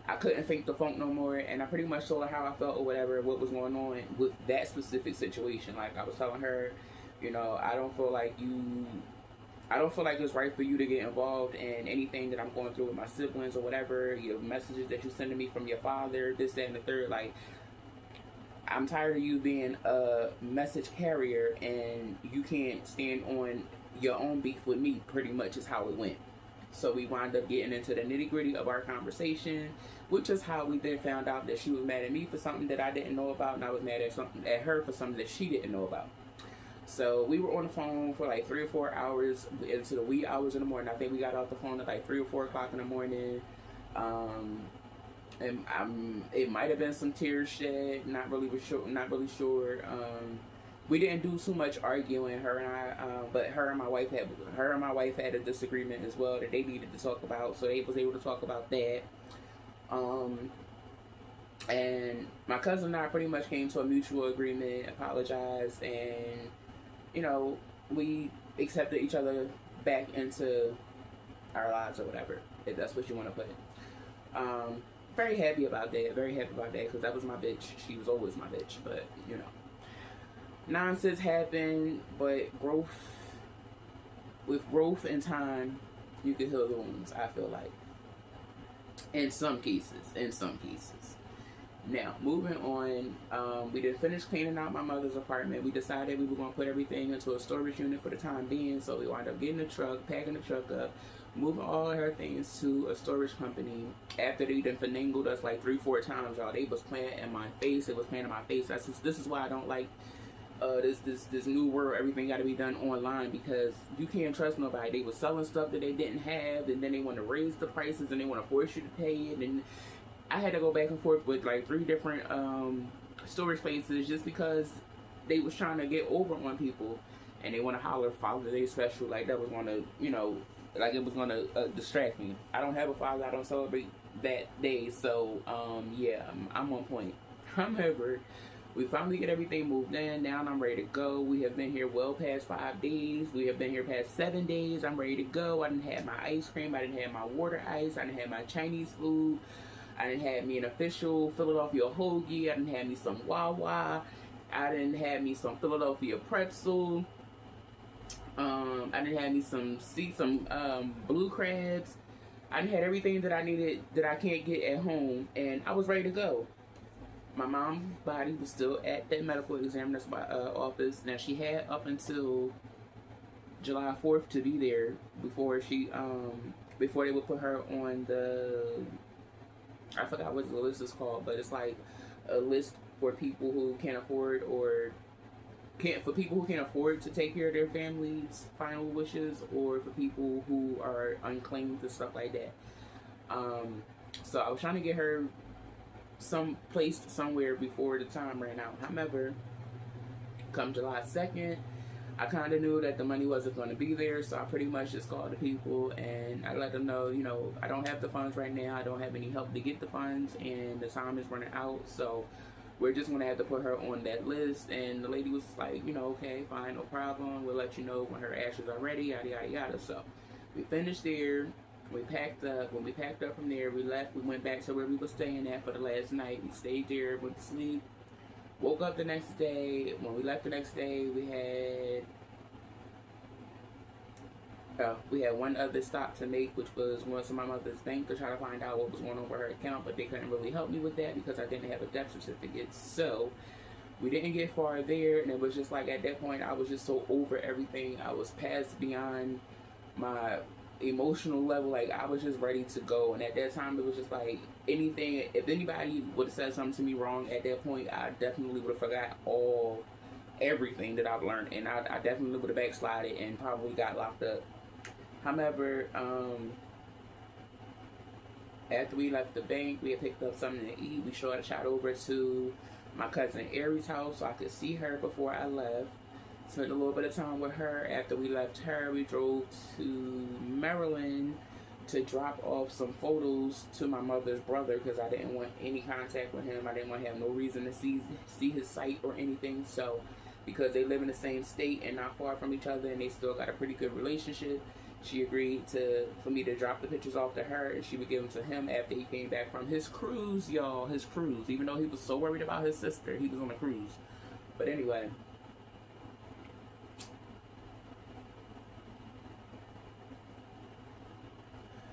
I couldn't fake the funk no more. And I pretty much told her how I felt or whatever, what was going on with that specific situation. Like I was telling her, you know, I don't feel like it's right for you to get involved in anything that I'm going through with my siblings or whatever. You know, messages that you're sending me from your father, this, that, and the third. Like, I'm tired of you being a message carrier and you can't stand on your own beef with me, pretty much is how it went. So we wound up getting into the nitty gritty of our conversation, which is how we then found out that she was mad at me for something that I didn't know about, and I was mad at her for something that she didn't know about. So we were on the phone for like 3 or 4 hours into the wee hours in the morning. I think we got off the phone at like 3 or 4 o'clock in the morning. And it might have been some tears shed. Not really sure. Not really sure. We didn't do too much arguing, her and I. But her and my wife had a disagreement as well that they needed to talk about. So they was able to talk about that. And my cousin and I pretty much came to a mutual agreement, apologized, and you know, we accepted each other back into our lives or whatever, if that's what you want to put it. Very happy about that. Very happy about that because that was my bitch. She was always my bitch, but you know, nonsense happened. But with growth and time, you can heal the wounds. I feel like, in some cases. Now, moving on, we did finish cleaning out my mother's apartment. We decided we were going to put everything into a storage unit for the time being. So we wound up getting the truck, packing the truck up, moving all of her things to a storage company. After they done finagled us like 3-4 times, y'all, they was playing in my face. It was playing in my face. This is why I don't like this new world. Everything got to be done online because you can't trust nobody. They was selling stuff that they didn't have, and then they want to raise the prices, and they want to force you to pay it, and I had to go back and forth with like 3 different storage places just because they was trying to get over on people, and they want to holler Father's Day special, like that was going to, you know, like it was going to distract me. I don't have a father. I don't celebrate that day, so yeah, I'm on point. However, we finally get everything moved in. Now I'm ready to go. We have been here well past 5 days. We have been here past 7 days. I'm ready to go. I didn't have my ice cream. I didn't have my water ice. I didn't have my Chinese food. I didn't have me an official Philadelphia hoagie. I didn't have me some Wawa. I didn't have me some Philadelphia pretzel. I didn't have me some blue crabs. I didn't have everything that I needed that I can't get at home, and I was ready to go. My mom's body was still at that medical examiner's office. Now she had up until July 4th to be there before they would put her on I forgot what the list is called, but it's like a list for people who can't afford to take care of their family's final wishes, or for people who are unclaimed and stuff like that. So I was trying to get her placed somewhere before the time ran out. However, come July 2nd, I kind of knew that the money wasn't going to be there, so I pretty much just called the people and I let them know, you know, I don't have the funds right now. I don't have any help to get the funds, and the time is running out, so we're just going to have to put her on that list. And the lady was like, you know, okay, fine, no problem. We'll let you know when her ashes are ready, yada, yada, yada. So we finished there. We packed up. When we packed up from there, we left. We went back to where we were staying at for the last night. We stayed there, went to sleep. Woke up the next day. When we left the next day, we had We had one other stop to make, which was going to my mother's bank to try to find out what was going on with her account, but they couldn't really help me with that because I didn't have a death certificate. So we didn't get far there, and it was just like at that point I was just so over everything. I was past beyond my emotional level. Like I was just ready to go, and at that time it was just like anything. If anybody would have said something to me wrong at that point, I definitely would have forgot everything that I've learned, and I definitely would have backslided and probably got locked up. However, after we left the bank, we had picked up something to eat. We shot over to my cousin Aries' house so I could see her before I left. Spent a little bit of time with her. After we left her, we drove to Maryland to drop off some photos to my mother's brother because I didn't want any contact with him. I didn't want to have no reason to see his site or anything. So, because they live in the same state and not far from each other, and they still got a pretty good relationship, she agreed for me to drop the pictures off to her, and she would give them to him after he came back from his cruise, y'all. His cruise. Even though he was so worried about his sister, he was on a cruise. But anyway.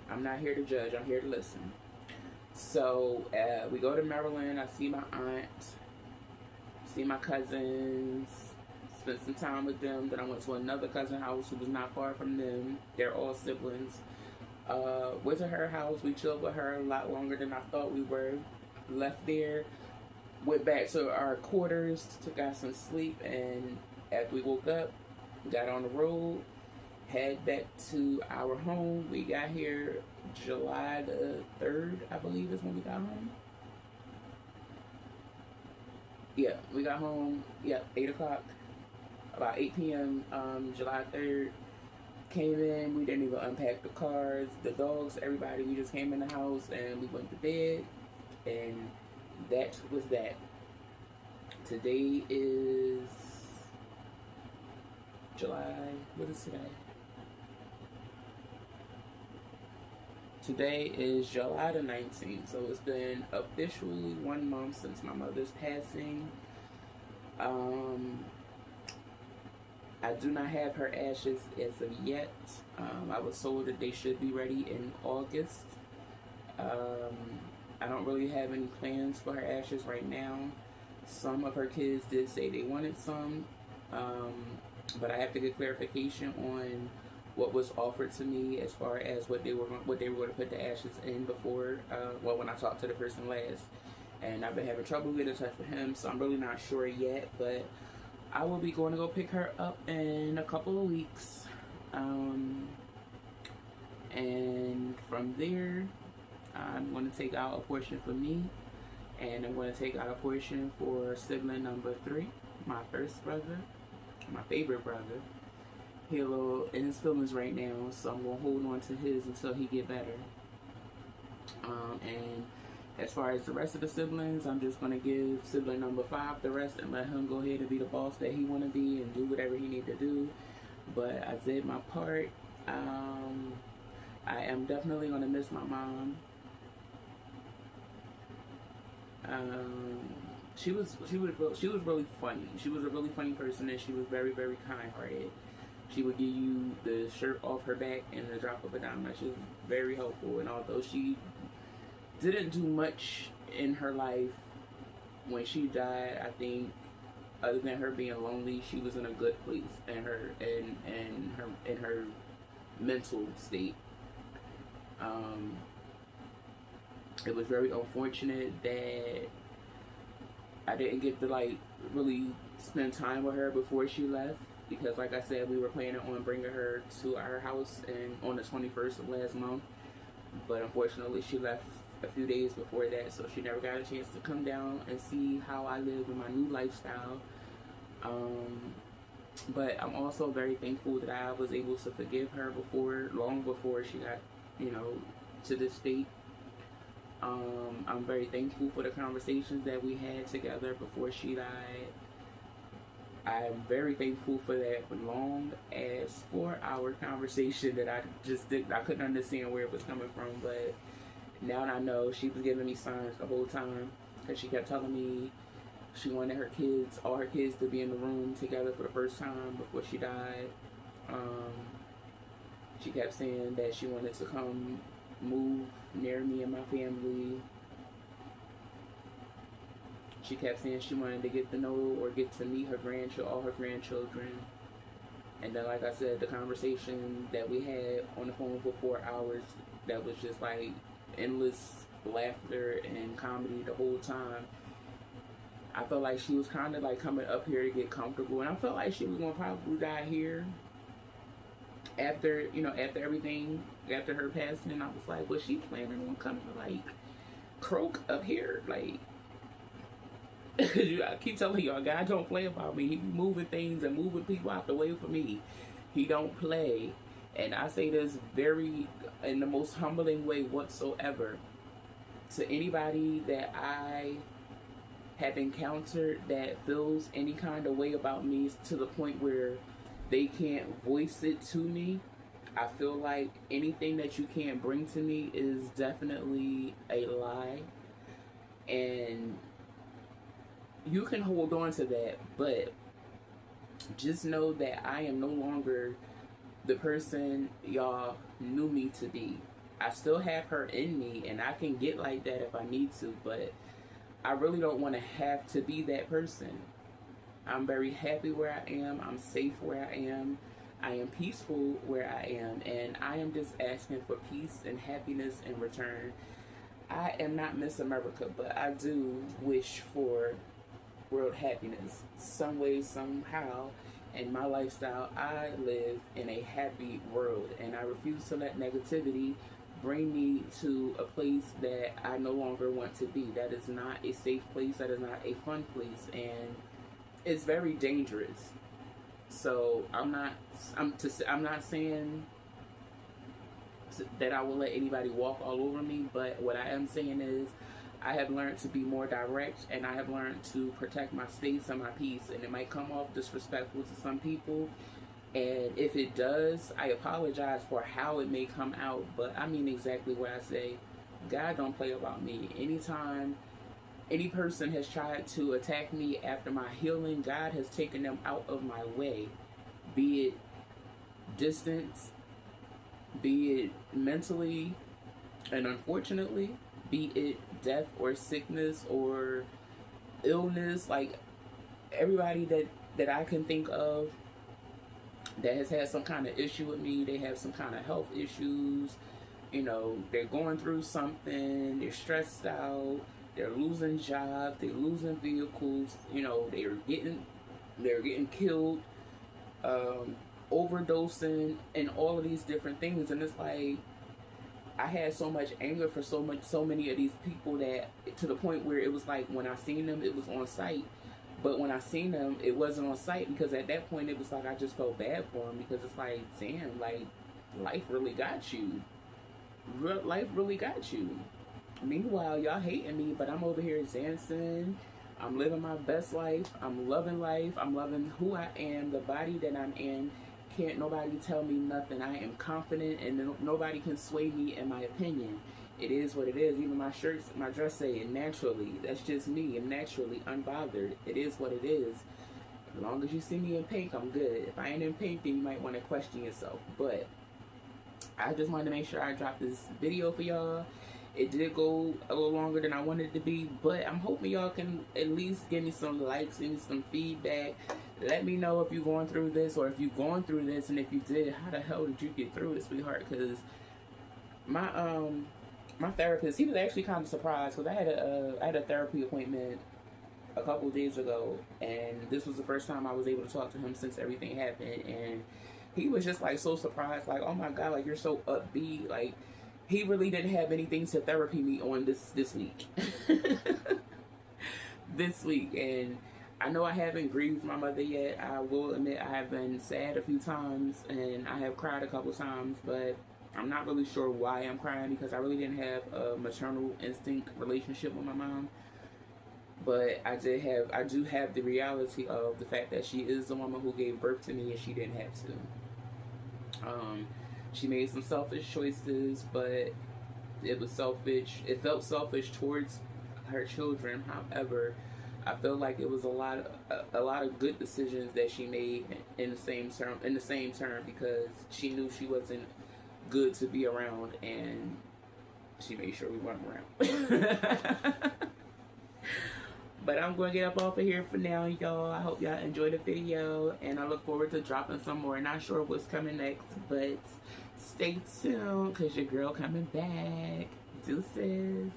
I'm not here to judge. I'm here to listen. So we go to Maryland. I see my aunt, see my cousins, spent some time with them. Then I went to another cousin house who was not far from them. They're all siblings. Went to her house. We chilled with her a lot longer than I thought we were. Left there. Went back to our quarters to got some sleep. And after we woke up, got on the road. Head back to our home. We got here July the 3rd, I believe is when we got home. Yeah, we got home, 8 o'clock, about 8 p.m., July 3rd. Came in, we didn't even unpack the cars, the dogs, everybody. We just came in the house and we went to bed, and that was that. Today is July, what is today? Today is July the 19th, so it's been officially 1 month since my mother's passing. I do not have her ashes as of yet. I was told that they should be ready in August. I don't really have any plans for her ashes right now. Some of her kids did say they wanted some, but I have to get clarification on what was offered to me as far as what they were going to put the ashes in before. When I talked to the person last, and I've been having trouble getting in touch with him, so I'm really not sure yet. But I will be going to go pick her up in a couple of weeks, and from there, I'm going to take out a portion for me, and I'm going to take out a portion for sibling number 3, my first brother, my favorite brother. He a little in his feelings right now, so I'm gonna hold on to his until he get better. And as far as the rest of the siblings, I'm just gonna give sibling number 5 the rest and let him go ahead and be the boss that he wanna be and do whatever he need to do. But I did my part. I am definitely gonna miss my mom. She was really funny. She was a really funny person, and she was very, very kind-hearted. She would give you the shirt off her back in the drop of a dime. She was very helpful, and although she didn't do much in her life when she died, I think other than her being lonely, she was in a good place in her mental state. It was very unfortunate that I didn't get to really spend time with her before she left, because like I said, we were planning on bringing her to our house on the 21st of last month, but unfortunately she left a few days before that, so she never got a chance to come down and see how I live in my new lifestyle. But I'm also very thankful that I was able to forgive her long before she got, to this state. I'm very thankful for the conversations that we had together before she died. I'm very thankful for that long ass 4-hour conversation that I couldn't understand where it was coming from, but now that I know, she was giving me signs the whole time, because she kept telling me she wanted all her kids to be in the room together for the first time before she died. She kept saying that she wanted to come move near me and my family. She kept saying she wanted to get to know or get to meet all her grandchildren. And then, like I said, the conversation that we had on the phone for 4 hours, that was just like endless laughter and comedy the whole time. I felt like she was kind of like coming up here to get comfortable, and I felt like she was gonna probably die here after, after everything, after her passing. I was like, was she planning on coming to like croak up here? Like, I keep telling y'all, God don't play about me. He be moving things and moving people out the way for me. He don't play. And I say this very in the most humbling way whatsoever to anybody that I have encountered that feels any kind of way about me to the point where they can't voice it to me. I feel like anything that you can't bring to me is definitely a lie. And you can hold on to that, but just know that I am no longer the person y'all knew me to be. I still have her in me, and I can get like that if I need to, but I really don't want to have to be that person. I'm very happy where I am. I'm safe where I am. I am peaceful where I am, and I am just asking for peace and happiness in return. I am not Miss America, but I do wish for world happiness some way, somehow. In my lifestyle, I live in a happy world, and I refuse to let negativity bring me to a place that I no longer want to be. That is not a safe place. That is not a fun place, and it's very dangerous. So I'm not saying that I will let anybody walk all over me, but what I am saying is I have learned to be more direct, and I have learned to protect my space and my peace. And it might come off disrespectful to some people, and if it does, I apologize for how it may come out, but I mean exactly what I say. God don't play about me. Anytime any person has tried to attack me after my healing, God has taken them out of my way. Be it distance, be it mentally, and unfortunately, be it death or sickness or illness. Like, everybody that I can think of that has had some kind of issue with me, they have some kind of health issues, they're going through something, they're stressed out, they're losing jobs, they're losing vehicles, they're getting killed, overdosing, and all of these different things. And it's like, I had so much anger for so many of these people, that to the point where it was like, when I seen them, it was on sight. But when I seen them, it wasn't on sight, because at that point it was like I just felt bad for them, because it's like, damn, like, life really got you. Life really got you. Meanwhile, y'all hating me, but I'm over here dancing. I'm living my best life. I'm loving life. I'm loving who I am, the body that I'm in. Can't nobody tell me nothing. I am confident, and nobody can sway me in my opinion. It is what it is. Even my shirts, my dress say it naturally. That's just me. I'm naturally unbothered. It is what it is. As long as you see me in pink, I'm good. If I ain't in pink, then you might want to question yourself. But I just wanted to make sure I dropped this video for y'all. It did go a little longer than I wanted it to be, but I'm hoping y'all can at least give me some likes, give me some feedback. Let me know if you're going through this, or if you're going through this, and if you did, how the hell did you get through it, sweetheart? Because my therapist, he was actually kind of surprised, because I had a therapy appointment a couple of days ago, and this was the first time I was able to talk to him since everything happened, and he was just like so surprised, like, oh my God, like, you're so upbeat. Like, he really didn't have anything to therapy me on this week. This week. And I know I haven't grieved my mother yet. I will admit I have been sad a few times, and I have cried a couple times, but I'm not really sure why I'm crying, because I really didn't have a maternal instinct relationship with my mom. But I do have the reality of the fact that she is the woman who gave birth to me, and she didn't have to. She made some selfish choices, but it was selfish. It felt selfish towards her children. However, I feel like it was a lot of good decisions that she made in the same term, because she knew she wasn't good to be around, and she made sure we weren't around. But I'm going to get up off of here for now, y'all. I hope y'all enjoyed the video, and I look forward to dropping some more. Not sure what's coming next, but stay tuned because your girl coming back. Deuces.